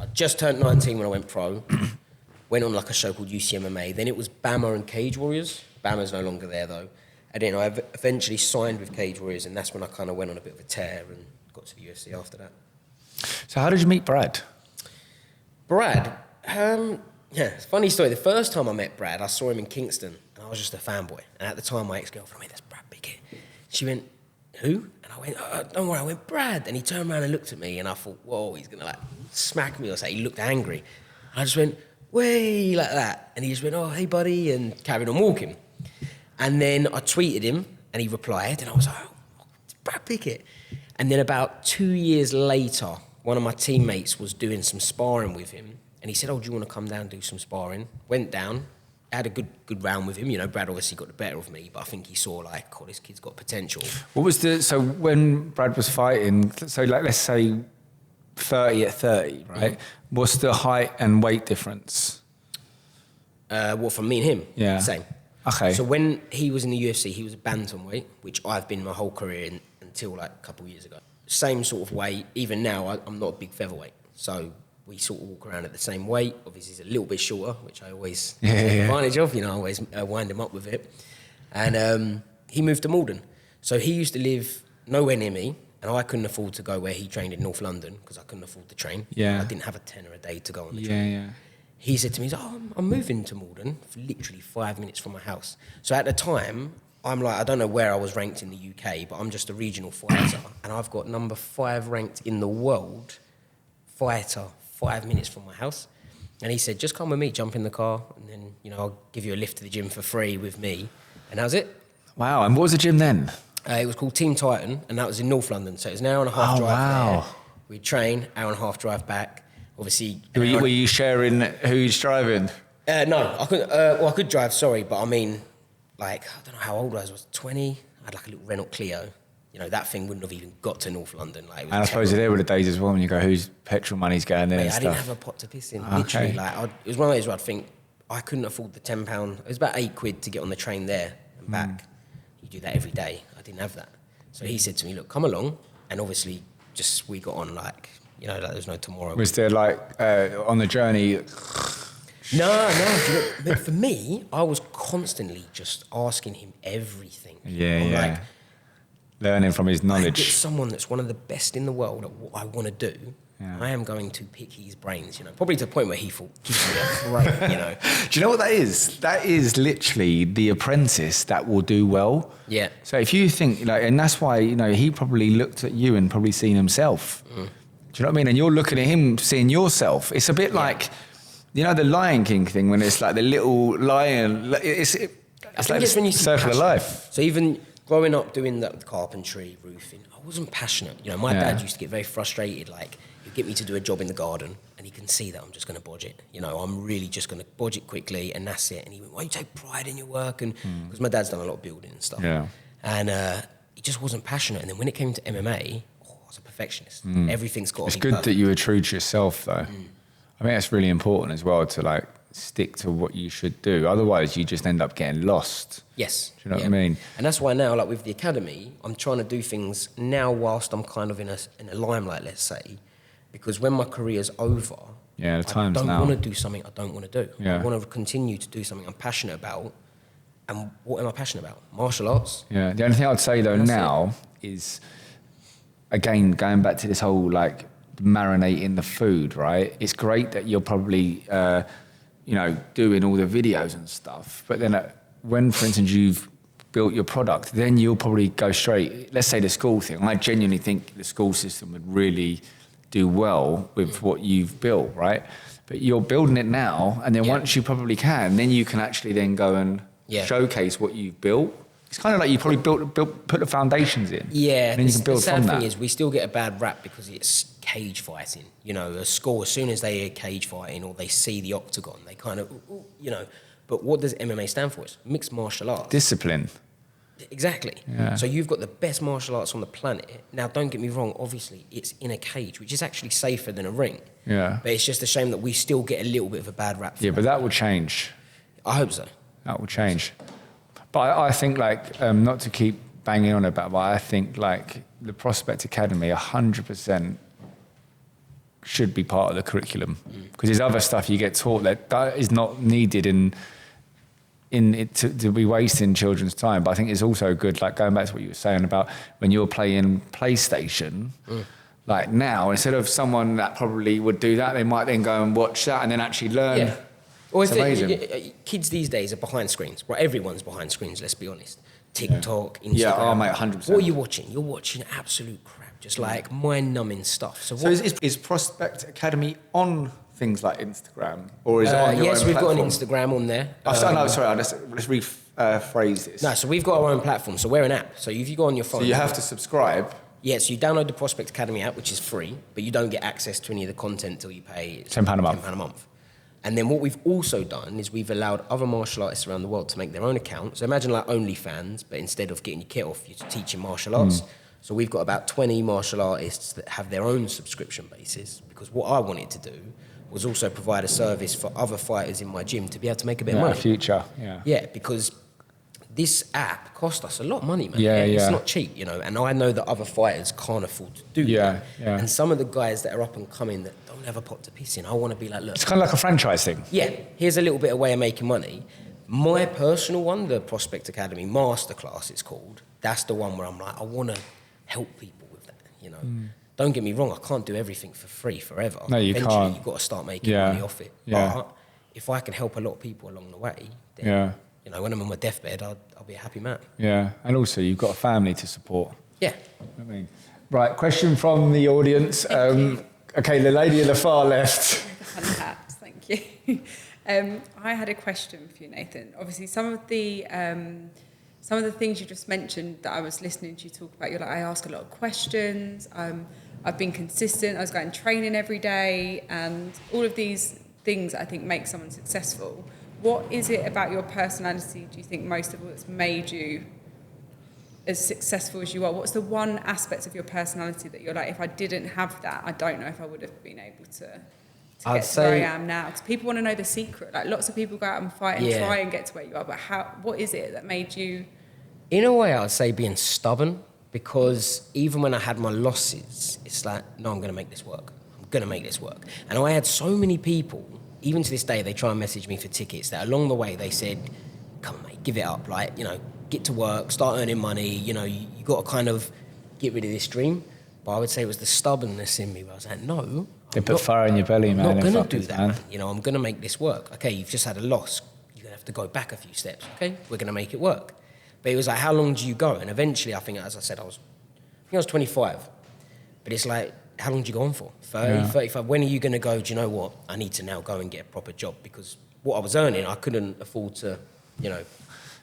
I just turned 19 when I went pro. Went on like a show called UCMMA. Then it was Bama and Cage Warriors. Bama's no longer there though. And then I eventually signed with Cage Warriors, and that's when I kind of went on a bit of a tear and got to the UFC after that. So how did you meet Brad? Brad, it's a funny story. The first time I met Brad, I saw him in Kingston, and I was just a fanboy. And at the time, my ex-girlfriend went, "That's Brad Pickett." She went, "Who?" And I went, "Don't worry." I went, "Brad." And he turned around and looked at me, and I thought, whoa, he's going to like smack me or something. He looked angry. And I just went, "Way," like that. And he just went, "Oh, hey, buddy," and carried on walking. And then I tweeted him, and he replied, and I was like, "Oh, it's Brad Pickett." And then about 2 years later, one of my teammates was doing some sparring with him, and he said, "Oh, do you want to come down and do some sparring?" Went down, had a good round with him. Brad obviously got the better of me, but I think he saw like, oh, this kid's got potential. So when Brad was fighting, so like let's say 30 at 30, right? What's the height and weight difference? What, from me and him? Yeah. Same. Okay. So when he was in the UFC, he was a bantamweight, which I've been my whole career until like a couple of years ago. Same sort of weight. Even now, I'm not a big featherweight. So we sort of walk around at the same weight. Obviously, he's a little bit shorter, which I always take advantage of. I always wind him up with it. And he moved to Malden. So he used to live nowhere near me, and I couldn't afford to go where he trained in North London because I couldn't afford the train. Yeah. I didn't have a tenner a day to go on the train. Yeah. He said to me, I'm moving to Malden, for literally 5 minutes from my house. So at the time, I'm like, I don't know where I was ranked in the UK, but I'm just a regional fighter, and I've got number 5 ranked in the world fighter 5 minutes from my house. And he said, just come with me, jump in the car, and then, I'll give you a lift to the gym for free with me. And that was it. Wow, and what was the gym then? It was called Team Titan, and that was in North London. So it was an hour and a half drive there. We'd train, hour and a half drive back. Obviously, were you sharing who's driving? No, I couldn't. I could drive. Sorry, but I mean, like, I don't know how old I was. 20. I had like a little Renault Clio. That thing wouldn't have even got to North London. Like, and I suppose there were the days as well when you go, whose petrol money's going there? Mate, and I stuff. didn't have a pot to piss in. Literally, it was one of those where I'd think I couldn't afford the £10. It was about £8 to get on the train there and back. You do that every day. I didn't have that. So he said to me, "Look, come along," and obviously, we got on like there was no tomorrow. Was there on the journey? No. But for me, I was constantly just asking him everything. Yeah. Like, learning from his knowledge. I get someone that's one of the best in the world at what I want to do. Yeah. I am going to pick his brains, probably to the point where he thought, "Give me a break," Do you know what that is? That is literally the apprentice that will do well. Yeah. So if you think, and that's why, he probably looked at you and probably seen himself. Do you know what I mean? And you're looking at him, seeing yourself. It's a bit like, the Lion King thing when it's like the little lion. It's like when you see circle of life. So even growing up doing that with carpentry, roofing, I wasn't passionate. My dad used to get very frustrated, like, he'd get me to do a job in the garden, and he can see that I'm just going to bodge it. I'm really just going to bodge it quickly, and that's it. And he went, "Why you take pride in your work?" And because my dad's done a lot of building and stuff. Yeah. And he just wasn't passionate. And then when it came to MMA, I was a perfectionist. Everything's got to be It's good perfect. that you were true to yourself, though. I think that's really important as well to stick to what you should do. Otherwise, you just end up getting lost. Yes. Do you know what I mean? And that's why now, with the academy, I'm trying to do things now whilst I'm kind of in a limelight, let's say, because when my career's over, the time's I don't now. want to do something I don't want to do. Yeah. I want to continue to do something I'm passionate about. And what am I passionate about? Martial arts. Yeah. The only thing I'd say though now is, again, going back to this whole marinating the food, right? It's great that you're probably, doing all the videos and stuff. But then when, for instance, you've built your product, then you'll probably go straight. Let's say the school thing. I genuinely think the school system would really do well with what you've built, right? But you're building it now, and then once you probably can, then you can actually then go and showcase what you've built. It's kind of like you probably put the foundations in. Yeah, and then you can build from that. The sad thing is we still get a bad rap because it's cage fighting. You know, a score, as soon as they hear cage fighting or they see the octagon, they kind of, you know. But what does MMA stand for? It's mixed martial arts. Discipline. Exactly. Yeah. So you've got the best martial arts on the planet. Now, don't get me wrong, obviously, it's in a cage, which is actually safer than a ring. Yeah. But it's just a shame that we still get a little bit of a bad rap for Yeah, but that will change. I hope so. That will change. But I think, like, not to keep banging on about it, but I think, like, the Prospect Academy 100% should be part of the curriculum. Because there's other stuff you get taught that is not needed in it to be wasting children's time. But I think it's also good, like, going back to what you were saying about when you're playing PlayStation, like now, instead of someone that probably would do that, they might then go and watch that and then actually learn. Yeah. Well, It's amazing. Kids these days are behind screens. Right, everyone's behind screens, let's be honest. TikTok, Instagram. Yeah, oh, mate, 100%. What are you watching? You're watching absolute crap, just like mind-numbing stuff. So is Prospect Academy on things like Instagram? Or is it on your yes, own we've platform? got an Instagram on there. Let's rephrase this. No, so we've got our own platform. So we're an app. So if you go on your phone... So you have to subscribe. Yeah, so you download the Prospect Academy app, which is free, but you don't get access to any of the content till you pay £10 a month. £10 a month. And then what we've also done is we've allowed other martial artists around the world to make their own account. So imagine like OnlyFans, but instead of getting your kit off, you're teaching martial arts. So we've got about 20 martial artists that have their own subscription basis, because what I wanted to do was also provide a service for other fighters in my gym to be able to make a bit of money. Future, Yeah, because this app cost us a lot of money, man. Yeah. It's not cheap, you know, and I know that other fighters can't afford to do that. Yeah. And some of the guys that are up and coming that don't have a pot to piss in, I want to be like, look. It's kind of like a franchise thing. Yeah, here's a little bit of way of making money. My personal one, the Prospect Academy Masterclass, it's called, that's the one where I'm like, I want to help people with that, you know. Don't get me wrong, I can't do everything for free forever. No, you Eventually, can't. You've got to start making money off it. Yeah. But if I can help a lot of people along the way, then, you know, when I'm on my deathbed, I'll be a happy man. Yeah, and also you've got a family to support. Yeah. I mean, right, question from the audience. Okay, the lady in the far left. Hats, thank you. I had a question for you, Nathan. Obviously, some of the things you just mentioned that I was listening to you talk about, you're like, I ask a lot of questions. I've been consistent. I was going training every day, and all of these things I think make someone successful. What is it about your personality, do you think, most of all, that's made you as successful as you are? What's the one aspect of your personality that you're like, if I didn't have that, I don't know if I would have been able to get to where I am now? Because people want to know the secret. Like, lots of people go out and fight and try and get to where you are, but what is it that made you... In a way, I'd say being stubborn, because even when I had my losses, it's like, no, I'm going to make this work. I'm going to make this work. And I had so many people, even to this day, they try and message me for tickets, that along the way they said, come on, mate, give it up. Like, you know, get to work, start earning money. You know, you got to kind of get rid of this dream. But I would say it was the stubbornness in me where I was like, no. They put fire in your belly, man. I'm not going to do that, man. You know, I'm going to make this work. Okay, you've just had a loss. You're going to have to go back a few steps. Okay, we're going to make it work. But it was like, how long do you go? And eventually, I think, as I said, I was 25. But it's like, how long do you go on for? 30, 35? When are you going to go, do you know what? I need to now go and get a proper job, because what I was earning, I couldn't afford to, you know,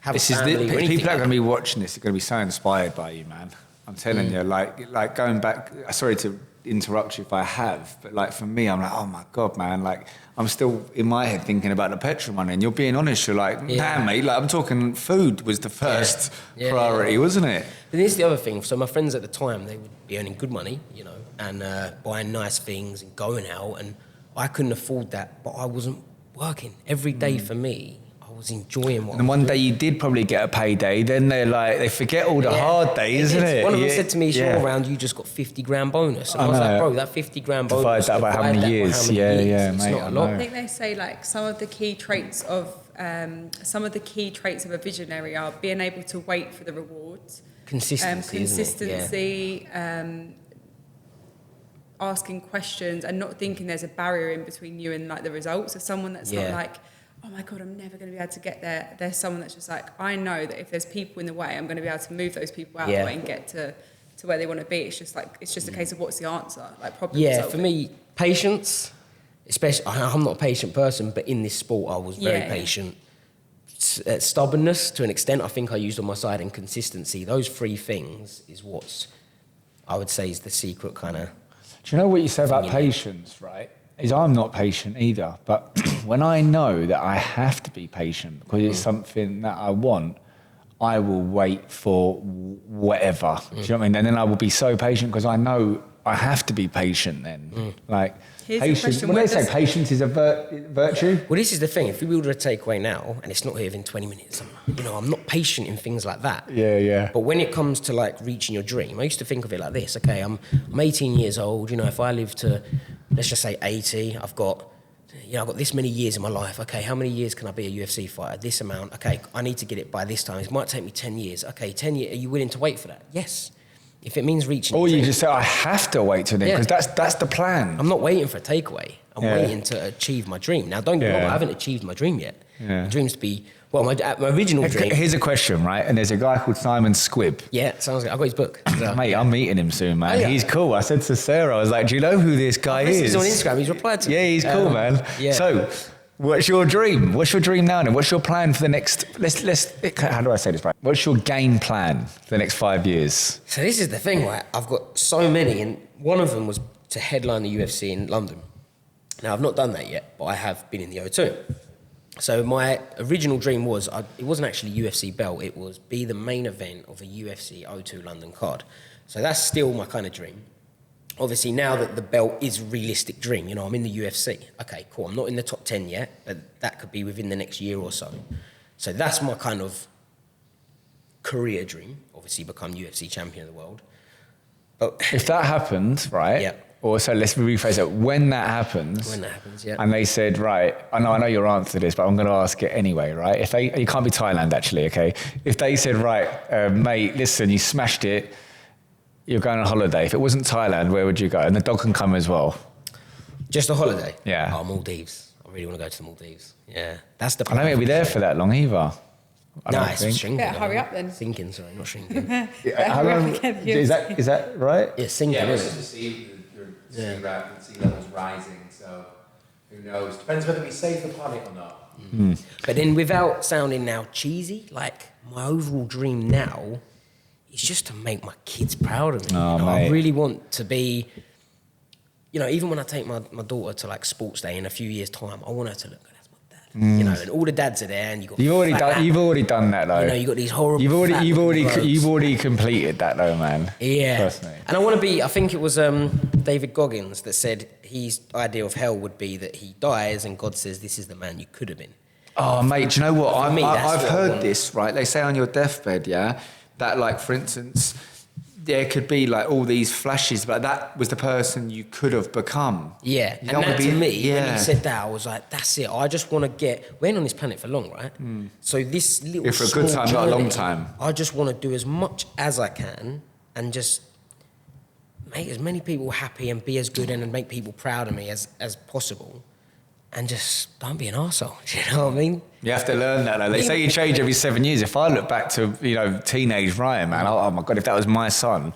have a family or anything. People that are going to be watching this are going to be so inspired by you, man. I'm telling you, like going back, sorry to interrupt you if I have, but like for me, I'm like, oh my God, man, like I'm still in my head thinking about the petrol money, and you're being honest, you're like, damn, mate, like I'm talking food was the first priority, wasn't it? But here's the other thing. So my friends at the time, they would be earning good money, you know, and buying nice things and going out, and I couldn't afford that, but I wasn't working. Every day for me, I was enjoying what And one day you did probably get a payday, then they're like, they forget all the hard days, isn't it? One of them said to me, "You're around, you just got 50 grand bonus." And I was like, bro, that 50 grand bonus, divide that by how many years? It's mate, not a lot. I think they say like some of the key traits of a visionary are being able to wait for the rewards, consistency, asking questions and not thinking there's a barrier in between you and like the results. So someone that's not like, oh my God, I'm never going to be able to get there. There's someone that's just like, I know that if there's people in the way, I'm going to be able to move those people out of the way and get to to where they want to be. It's just a case of what's the answer, like problem Yeah, solving. for me, patience, especially, I'm not a patient person, but in this sport, I was very patient. Stubbornness, to an extent, I think I used on my side, and consistency. Those three things is what's, I would say, is the secret kind of... Do you know what you say about patience, right? Is I'm not patient either, but when I know that I have to be patient because it's something that I want, I will wait for whatever. Do you know what I mean? And then I will be so patient because I know I have to be patient then. Like, Here's the patience, question, when what they say does- patience is a virtue, Well, this is the thing. If we order a takeaway now and it's not here within 20 minutes, I'm not patient in things like that. Yeah. But when it comes to like reaching your dream, I used to think of it like this. Okay, I'm 18 years old. If I live to, let's just say 80, I've got this many years in my life. Okay, how many years can I be a UFC fighter? This amount. Okay, I need to get it by this time. It might take me 10 years. Okay, 10 years. Are you willing to wait for that? Yes. If it means reaching... or you just say, I have to wait till then, because that's the plan. I'm not waiting for a takeaway. I'm waiting to achieve my dream. Now, don't get me wrong, I haven't achieved my dream yet. Yeah. My dream's to be... Well, my original dream... Here's a question, right? And there's a guy called Simon Squibb. Yeah, sounds like... I've got his book. Mate, I'm meeting him soon, man. Oh, yeah. He's cool. I said to Sarah, I was like, do you know who this guy is? He's on Instagram. He's replied to me. Yeah, he's cool, man. Yeah. So, what's your dream? What's your dream now then? What's your plan for the next... How do I say this right? What's your game plan for the next 5 years? So this is the thing, right? I've got so many, and one of them was to headline the UFC in London. Now, I've not done that yet, but I have been in the O2. So my original dream was, it wasn't actually UFC belt, it was be the main event of a UFC O2 London card. So that's still my kind of dream. Obviously, now that the belt is a realistic dream, I'm in the UFC. Okay, cool. I'm not in the top 10 yet, but that could be within the next year or so. So that's my kind of career dream, obviously become UFC champion of the world. But If that happens, right? Yeah. Or so let's rephrase it. When that happens, yeah. and they said, right, I know your answer to this, but I'm going to ask it anyway, right? You can't be Thailand, actually, okay? If they said, right, mate, listen, you smashed it, you're going on holiday. If it wasn't Thailand, where would you go? And the dog can come as well. Just a holiday? Yeah. Oh, Maldives. I really want to go to the Maldives. Yeah. That's the I don't think it'll be there for that long either. No, it's shrinking. Better hurry up then. Sinking, sorry, not shrinking. How long, is that right? Yeah, sinking. Yeah, isn't it's it? just sea levels rising, so who knows? Depends whether we save the planet or not. But then without sounding now cheesy, like my overall dream now is just to make my kids proud of me. Oh, I mate. really want to be, even when I take my daughter to like sports day in a few years' time, I want her to look, that's my dad. And all the dads are there and you've got You've already done that though. you got these horrible You've already completed that though, man. Yeah. Trust me. And I want to be, I think it was David Goggins that said his idea of hell would be that he dies and God says, this is the man you could have been. Oh, mate, do you know what? For me, that's I've what I heard want. this, right? They say on your deathbed, yeah, that, like, for instance, there could be, like, all these flashes, but that was the person you could have become. Yeah, You and don't that wanna to me, when yeah. he said that, I was like, that's it. I just want to we ain't on this planet for long, right? So this little Yeah, for a good small time, not a long journey, time. I just want to do as much as I can and just make as many people happy and be as good and make people proud of me as possible. And just don't be an arsehole, you know what I mean? You have to learn that, though. They say you change every 7 years. If I look back to, teenage Ryan, man, oh my God, if that was my son,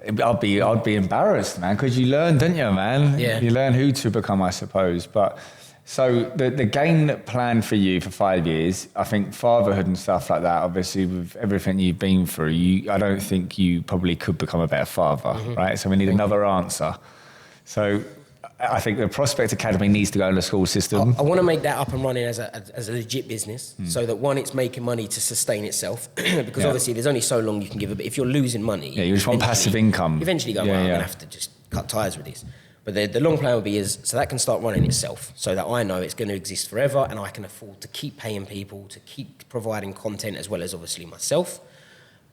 I'd be embarrassed, man, because you learn, don't you, man? Yeah. You learn who to become, I suppose. But so the game plan for you for 5 years, I think fatherhood and stuff like that, obviously with everything you've been through, I don't think you probably could become a better father, right? So we need another answer. So I think the Prospect Academy needs to go in the school system. I want to make that up and running as a legit business, so that one, it's making money to sustain itself, because obviously there's only so long you can give it. But if you're losing money, Yeah, you just want passive income. Eventually, go, Yeah, I'm yeah. gonna have to just cut ties with this. But the long plan will be so that can start running itself, so that I know it's going to exist forever, and I can afford to keep paying people, to keep providing content, as well as obviously myself.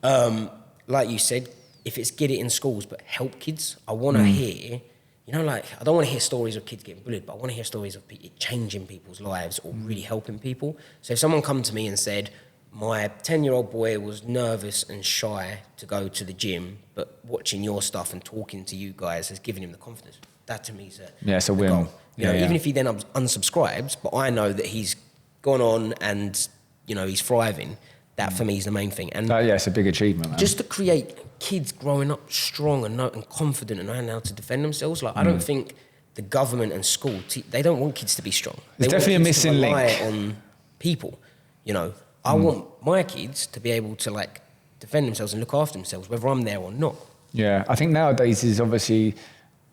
Like you said, if it's get it in schools, but help kids. I want to hear. I don't want to hear stories of kids getting bullied, but I want to hear stories of it changing people's lives or really helping people. So if someone come to me and said, my 10-year-old boy was nervous and shy to go to the gym, but watching your stuff and talking to you guys has given him the confidence. That to me is it's a the win. goal. Yeah. Even if he then unsubscribes, but I know that he's gone on and, he's thriving, That for me is the main thing. And it's a big achievement, man. just to create kids growing up strong and confident and knowing how to defend themselves. Like, I don't think the government and school, they don't want kids to be strong. There's definitely a missing link. They want kids to rely on people, you know. I want my kids to be able to, like, defend themselves and look after themselves, whether I'm there or not. Yeah, I think nowadays is obviously,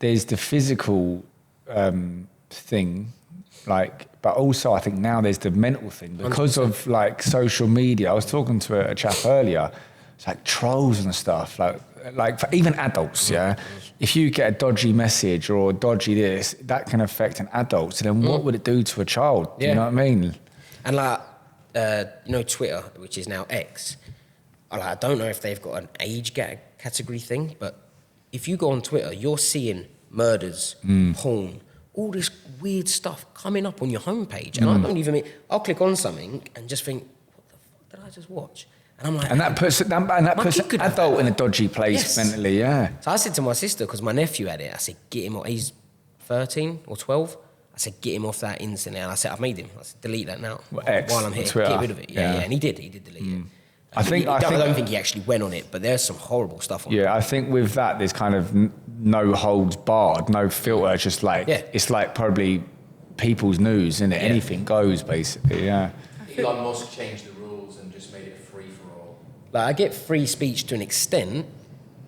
there's the physical thing, like, but also I think now there's the mental thing because 100%. Of like social media. I was talking to a chap earlier. It's like trolls and stuff, like for even adults. Yeah, if you get a dodgy message or a dodgy this, that can affect an adult. So then, what would it do to a child? Do you know what I mean? And like, you know, Twitter, which is now X. I don't know if they've got an age category thing, but if you go on Twitter, you're seeing murders, porn, all this weird stuff coming up on your homepage. And I don't even mean, I'll click on something and just think, what the fuck did I just watch? And I'm like, and that puts an adult in a dodgy place mentally, yeah. So I said to my sister, because my nephew had it, I said, get him off, he's 13 or 12. I said, get him off that instantly. And I said, I've made him. I said, delete that now. While I'm here, Twitter. Get rid of it. Yeah. And he did delete it. I don't think he actually went on it, but there's some horrible stuff on it. Yeah, I think with that, there's kind of no holds barred, no filter, just like, it's like probably people's news, isn't it? Anything goes, basically, yeah. Elon Musk changed the rules and just made it free for all. Like, I get free speech to an extent,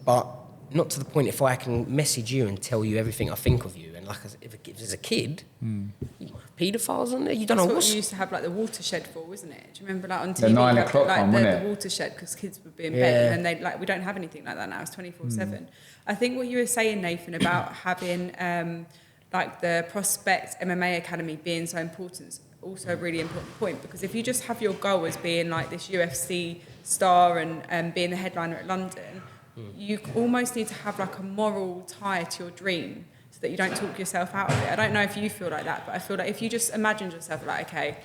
but not to the point if I can message you and tell you everything I think of you. And like, if there's a kid, you might have paedophiles on there. You don't know what you used to have, like the watershed for, wasn't it? Do you remember, like on TV, the 9 o'clock like one, the watershed, because kids would be in bed, and they like, we don't have anything like that now. It's 24/7. I think what you were saying, Nathan, about having like the Prospect MMA Academy being so important is also a really important point, because if you just have your goal as being like this UFC star and being the headliner at London, you almost need to have like a moral tie to your dream, so that you don't talk yourself out of it. I don't know if you feel like that, but I feel like if you just imagined yourself like, okay,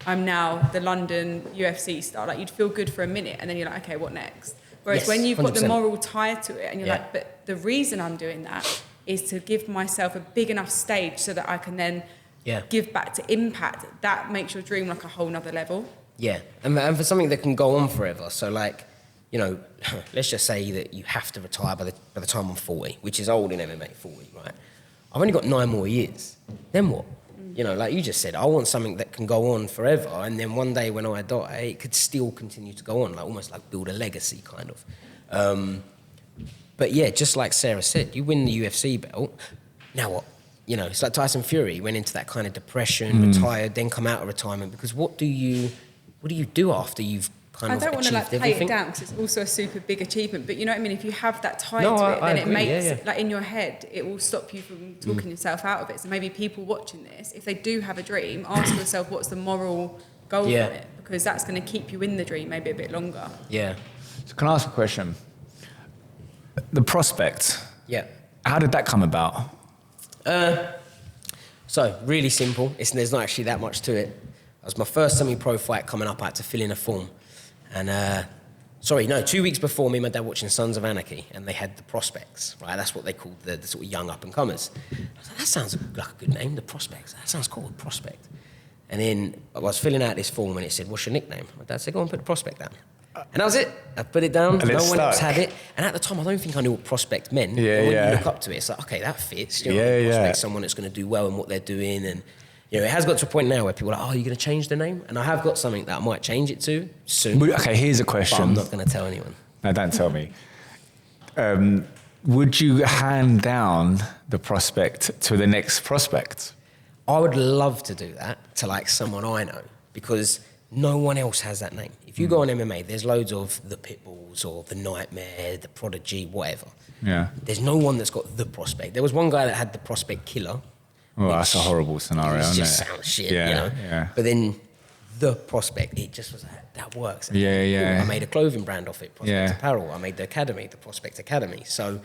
I'm now the London UFC star, like you'd feel good for a minute, and then you're like, okay, what next? Whereas when you've 100%. Got the moral tie to it, and you're like, but the reason I'm doing that is to give myself a big enough stage so that I can then give back to impact. That makes your dream like a whole nother level. Yeah, and for something that can go on forever. So like, you know, let's just say that you have to retire by the time I'm 40, which is old in MMA, 40, right? I've only got 9 more years. Then what? You know, like you just said, I want something that can go on forever, and then one day when I die, it could still continue to go on, like almost like build a legacy, kind of. But yeah, just like Sarah said, you win the UFC belt, now what? You know, it's like Tyson Fury, went into that kind of depression, retired, then come out of retirement, because what do you do after you've kind of achieved everything? I don't want to like play it down, because it's also a super big achievement, but you know what I mean, if you have that tie to it, then it makes, like in your head, it will stop you from talking yourself out of it. So maybe people watching this, if they do have a dream, ask yourself what's the moral goal from it, because that's going to keep you in the dream maybe a bit longer. Yeah. So can I ask a question? The Prospect. Yeah. How did that come about? So, really simple. There's not actually that much to it. It was my first semi-pro fight coming up. I had to fill in a form. And, 2 weeks before, me and my dad watching Sons of Anarchy, and they had the Prospects, right? That's what they called the sort of young up-and-comers. I was like, that sounds like a good name, the Prospects. That sounds cool, Prospect. And then I was filling out this form, and it said, what's your nickname? My dad said, go and put the Prospect down. And that was it. I put it down. No one else had it. And at the time, I don't think I knew what prospect meant. Yeah, when you look up to it, it's like, okay, that fits. You know, prospect someone that's going to do well in what they're doing. And you know, it has got to a point now where people are like, oh, you're going to change the name? And I have got something that I might change it to soon. Okay, here's a question. But I'm not going to tell anyone. No, don't tell me. Would you hand down the Prospect to the next prospect? I would love to do that to like someone I know, because no one else has that name. If you go on MMA, there's loads of the Pitbulls or the Nightmare, the Prodigy, whatever. Yeah. There's no one that's got the Prospect. There was one guy that had the Prospect Killer. Well, that's a horrible scenario, isn't it? It just sounds shit, you know? Yeah. But then the Prospect, it just was like, that works. Cool. I made a clothing brand off it, Prospect Apparel. I made the Academy, the Prospect Academy. So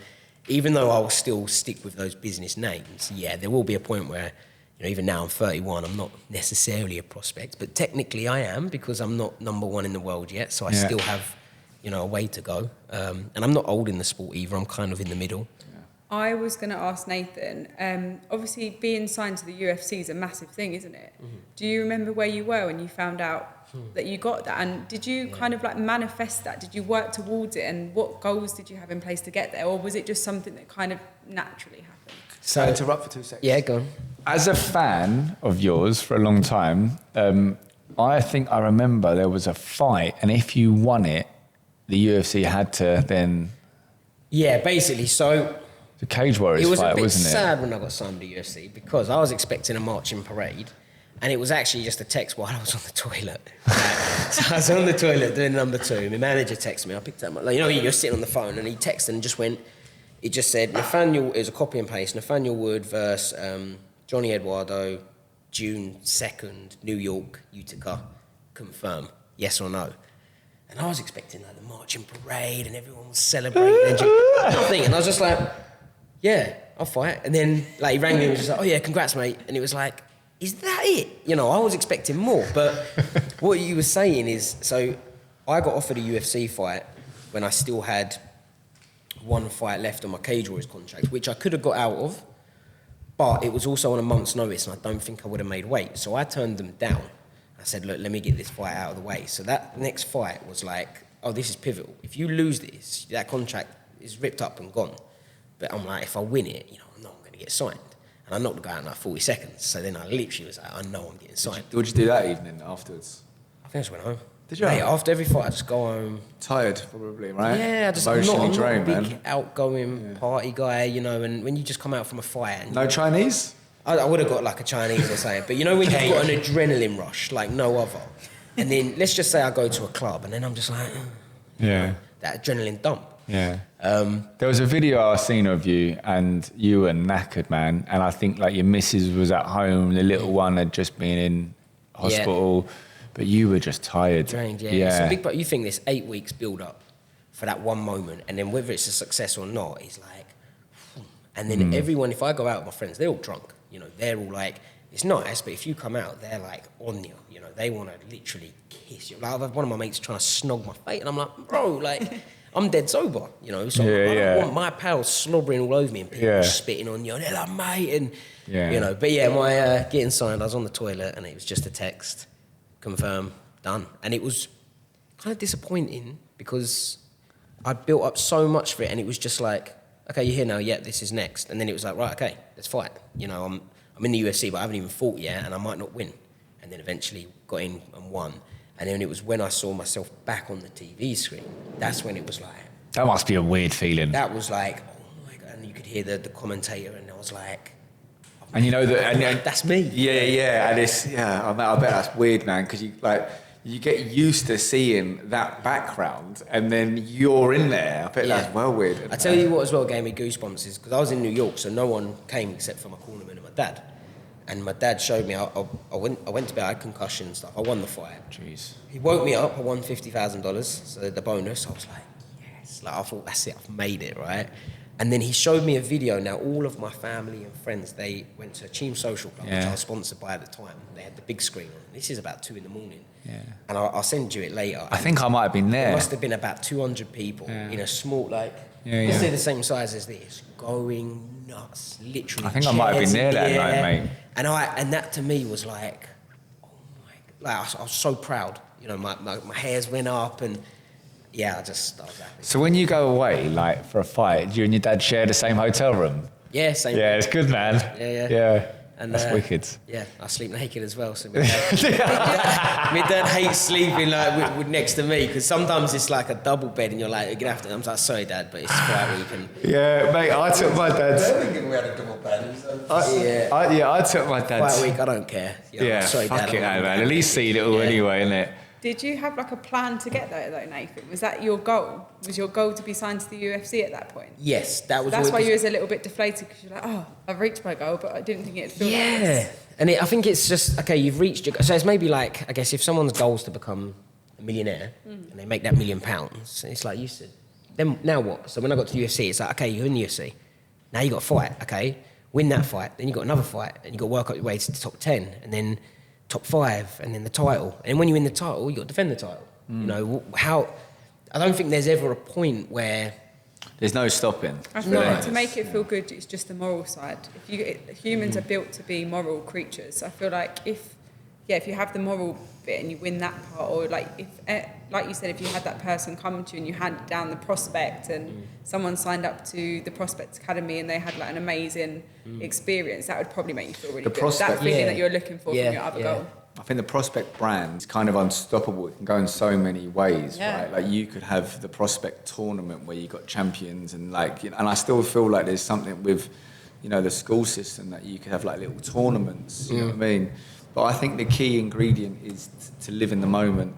even though I will still stick with those business names, there will be a point where, you know, even now I'm 31, I'm not necessarily a prospect, but technically I am, because I'm not number 1 in the world yet, so I still have, you know, a way to go. And I'm not old in the sport either, I'm kind of in the middle. I was going to ask Nathan, obviously being signed to the UFC is a massive thing, isn't it? Mm-hmm. Do you remember where you were when you found out that you got that? And did you kind of like manifest that? Did you work towards it? And what goals did you have in place to get there? Or was it just something that kind of naturally happened? So interrupt for 2 seconds. Yeah, go on. As a fan of yours for a long time, I think I remember there was a fight, and if you won it, the UFC had to then... Yeah, basically, so... The Cage Warriors fight, wasn't it? It was a bit sad when I got signed to the UFC because I was expecting a marching parade, and it was actually just a text while I was on the toilet. So I was on the toilet doing number 2. My manager texted me. I picked up my... you're sitting on the phone, and he texted and just went... It just said, Nathaniel... It was a copy and paste. Nathaniel Wood versus Johnny Eduardo, June 2nd, New York, Utica. Confirm. Yes or no? And I was expecting like the marching parade and everyone was celebrating and nothing. And I was just like... Yeah, I'll fight. And then, like, he rang me and was just like, oh, yeah, congrats, mate. And it was like, is that it? I was expecting more. But what you were saying is, so I got offered a UFC fight when I still had one fight left on my Cage Warriors contract, which I could have got out of, but it was also on a month's notice, and I don't think I would have made weight. So I turned them down. I said, look, let me get this fight out of the way. So that next fight was like, oh, this is pivotal. If you lose this, that contract is ripped up and gone. But I'm like, if I win it, I know I'm going to get signed. And I knocked the guy out in like 40 seconds. So then I literally was like, I know I'm getting signed. What did you do that evening afterwards? I think I just went home. Did you? Mate, after every fight, I just go home. Tired, probably, right? Yeah, Emotionally drained, I'm not a big man. outgoing party guy, and when you just come out from a fight... And no Chinese? I would have got like a Chinese or something. But when you've got an adrenaline rush like no other. And then let's just say I go to a club and then I'm just like... that adrenaline dump. Yeah. There was a video I seen of you, and you were knackered, man. And I think like your missus was at home, the little one had just been in hospital, but you were just tired. Drained, yeah. It's a big part. You think this 8 weeks build up for that one moment, and then whether it's a success or not, it's like, and then everyone. If I go out with my friends, they're all drunk. They're all like, it's nice, but if you come out, they're like on you. They want to literally kiss you. Like I've had one of my mates trying to snog my face, and I'm like, bro, like. I'm dead sober, so I don't want my pals slobbering all over me and people spitting on you, and they're like, mate, and, But my getting signed, I was on the toilet, and it was just a text, confirm, done. And it was kind of disappointing, because I built up so much for it, and it was just like, okay, you're here now, this is next. And then it was like, right, okay, let's fight. I'm in the UFC, but I haven't even fought yet, and I might not win. And then eventually got in and won. And then it was when I saw myself back on the TV screen, that's when it was like... That must be a weird feeling. That was like, oh my God. And you could hear the commentator, and I was like... And that's me. Yeah. And it's, I bet that's weird, man, because you get used to seeing that background, and then you're in there. I bet that's well weird. I tell you what as well gave me goosebumps is, because I was in New York, so no one came except for my cornerman and my dad. And my dad showed me, I went to bed, I had concussion and stuff. I won the fight. Jeez. He woke me up, I won $50,000, so the bonus. I was like, yes. Like, I thought, that's it, I've made it, right? And then he showed me a video. Now, all of my family and friends, they went to a Team Social Club, which I was sponsored by at the time. They had the big screen on. This is about 2 a.m. Yeah. And I'll send you it later. I think I might have been there. There must have been about 200 people in a small, let's say the same size as this, going nuts, literally. I think I might have been there that night, mate. And that to me was like, oh my, I was so proud. My hairs went up, and I was happy. So when you go away, for a fight, do you and your dad share the same hotel room? Yeah, same. Yeah, it's good, man. Yeah. And that's wicked. Yeah, I sleep naked as well. So my dad hates sleeping with next to me, because sometimes it's like a double bed, and you're like, you're gonna have to. I'm like, sorry, Dad, but it's quite weak. Yeah, mate, I took my dad's. I don't think we had a double bed. I took my dad's. Quite weak. I don't care. Sorry, fuck Dad. It, man. At least see it all anyway, innit? Did you have a plan to get there though, Nathan? Was that your goal? Was your goal to be signed to the UFC at that point? Yes, that was. That's why you was a little bit deflated, because you're like, oh, I've reached my goal, but I didn't think it'd feel like this. And I think it's just, okay, you've reached your goal. So it's maybe like, I guess if someone's goal is to become a millionaire and they make that £1 million, it's like you said, then now what? So when I got to the UFC, it's like, okay, you're in the UFC. Now you got a fight, okay? Win that fight, then you got another fight, and you got to work up your way to the top 10, and then top 5, and then the title. And when you win the title, you got to defend the title. I don't think there's ever a point where There's no stopping. I feel like to make it feel good, it's just the moral side. Humans are built to be moral creatures. I feel like if you have the moral bit and you win that part, or like you said, if you had that person come to you and you handed down the prospect and someone signed up to the Prospect Academy and they had like an amazing experience, that would probably make you feel really good. That feeling that you're looking for from your other goal. I think the Prospect brand is kind of unstoppable. It can go in so many ways, right? Like you could have the Prospect tournament where you got champions and like, and I still feel like there's something with, the school system that you could have like little tournaments, you know what I mean? But I think the key ingredient is to live in the moment.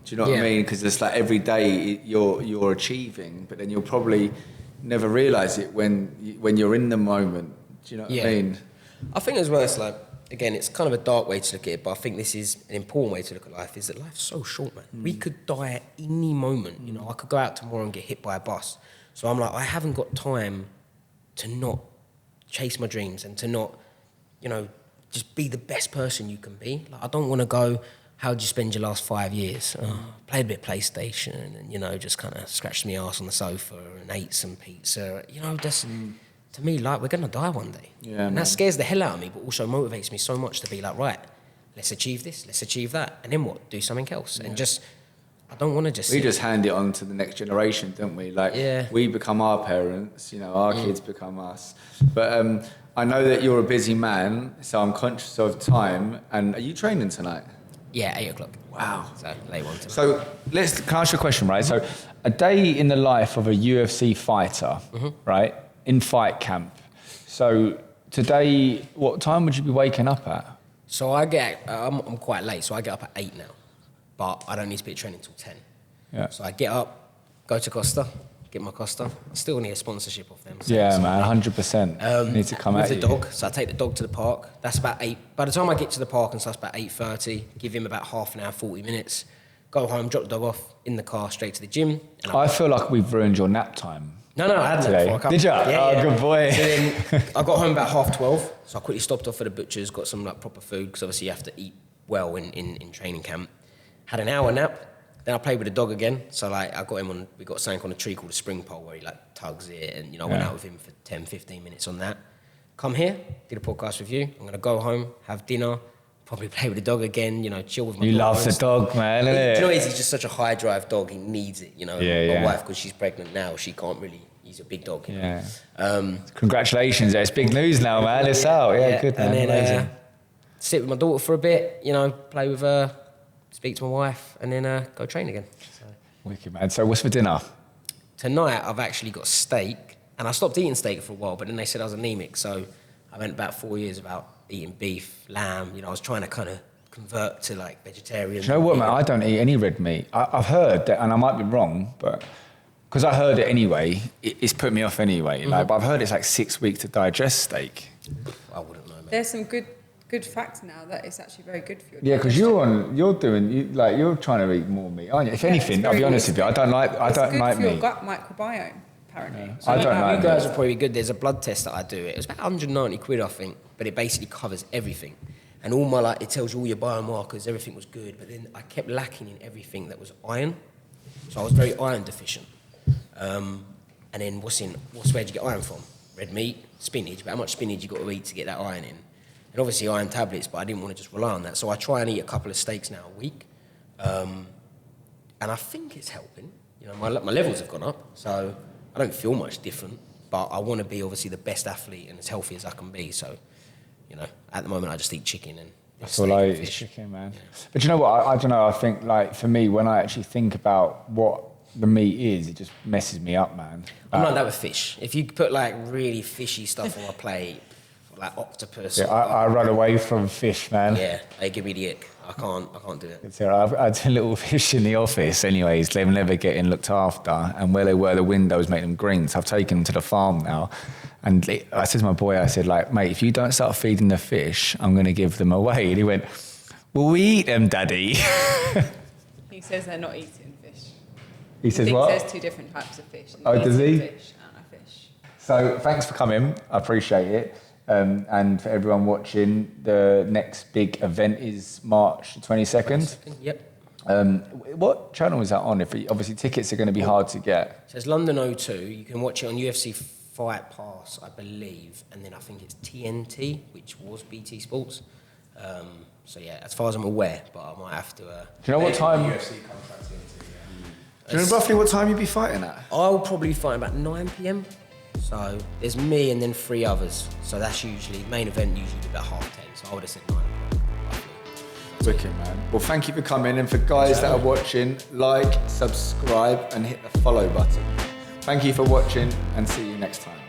Do you know what I mean? Because it's like every day you're achieving, but then you'll probably never realise it when you're in the moment. Do you know what I mean? I think as well, it's like, again, it's kind of a dark way to look at it, but I think this is an important way to look at life, is that life's so short, man. We could die at any moment. I could go out tomorrow and get hit by a bus. So I'm like, I haven't got time to not chase my dreams and to not, just be the best person you can be. Like, I don't want to go, how'd you spend your last 5 years? Played a bit of PlayStation and, just kind of scratched my ass on the sofa and ate some pizza. Just... To me, like, we're going to die one day. Yeah, and that scares the hell out of me, but also motivates me so much to be like, right, let's achieve this, let's achieve that. And then what? Do something else. And just, I don't want to just... We just hand it on to the next generation, don't we? Like, we become our parents, our kids become us. But I know that you're a busy man, so I'm conscious of time. And are you training tonight? Yeah, 8 o'clock. Wow. So, late one tonight. So, can I ask you a question, right? So, a day in the life of a UFC fighter, right? In fight camp. So today, what time would you be waking up at? So I'm quite late, so I get up at 8 now. But I don't need to be at training till 10. Yeah. So I get up, go to Costa, get my Costa. I still need a sponsorship off them. Man, 100%. Need to come with at the you. dog. So I take the dog to the park. That's about 8. By the time I get to the park and stuff, about 8:30. Give him about half an hour, 40 minutes. Go home, drop the dog off in the car, straight to the gym. And I feel like we've ruined your nap time. No, I had that before. Did you? Yeah. Good boy. So then I got home about 12:30, so I quickly stopped off at the butcher's, got some like proper food, because obviously you have to eat well in training camp. Had an hour nap, then I played with the dog again. So like I got him on, we got something on a tree called a spring pole where he like tugs it, and I went out with him for 10, 15 minutes on that. Come here, did a podcast with you. I'm gonna go home, have dinner, probably play with the dog again, chill with my dog. You love the dog, man, innit? Do you know what it is? He's just such a high drive dog, he needs it, My wife, because she's pregnant now, she can't really. He's a big dog. Congratulations, it's big news now, man. It's out. Good, man. And then sit with my daughter for a bit, play with her, speak to my wife, and then go train again. So. Wicked, man. So what's for dinner? Tonight, I've actually got steak, and I stopped eating steak for a while, but then they said I was anemic, so I went about 4 years without eating beef, lamb. I was trying to kind of convert to like vegetarian. Do you know what, man? I don't eat any red meat. I've heard that, and I might be wrong, but... Because I heard it anyway, it's put me off anyway. But I've heard it's like 6 weeks to digest steak. I wouldn't know, mate. There's some good facts now that it's actually very good for you. Yeah, because you're trying to eat more meat, aren't you? If anything, I'll be honest with you, I don't like meat. It's good for your gut microbiome, apparently. Yeah. I don't like you guys are probably good. There's a blood test that I do. It was about 190 quid, I think, but it basically covers everything. And it tells you all your biomarkers, everything was good, but then I kept lacking in everything that was iron. So I was very iron deficient. And then where'd you get iron from? Red meat, spinach, but how much spinach you got to eat to get that iron in? And obviously iron tablets, but I didn't want to just rely on that. So I try and eat a couple of steaks now a week. And I think it's helping. My levels have gone up, so I don't feel much different, but I want to be obviously the best athlete and as healthy as I can be. So, at the moment I just eat chicken and that's all I eat is chicken, man. Yeah. But you know what? I don't know. I think like for me, when I actually think about what the meat is, it just messes me up, man. I'm like that with fish. If you put like really fishy stuff on my plate, like octopus. Yeah, I run away from fish, man. Yeah, they give me the ick. I can't do it. It's all right. I had a little fish in the office anyways. They were never getting looked after. And where they were, the windows make them green. So I've taken them to the farm now. And I said to my boy, I said, like, mate, if you don't start feeding the fish, I'm going to give them away. And he went, well, we eat them, Daddy. He says they're not eating fish. He says what? There's two different types of fish. Oh, does he? Fish and a fish. So thanks for coming. I appreciate it. And for everyone watching, the next big event is March 22nd. Yep. What channel is that on? Obviously tickets are going to be hard to get. So it's London O2. You can watch it on UFC Fight Pass, I believe, and then I think it's TNT, which was BT Sports. So yeah, as far as I'm aware, but I might have to. Do you know what time? UFC contract TNT, yeah. Do you know roughly what time you'd be fighting at? I'll probably fight about 9 p.m. So there's me and then 3 others. So that's usually main event, usually about 10:30. So I would have said 9 o'clock. Wicked, man. Well, thank you for coming, and for guys that are watching, like, subscribe, and hit the follow button. Thank you for watching, and see you next time.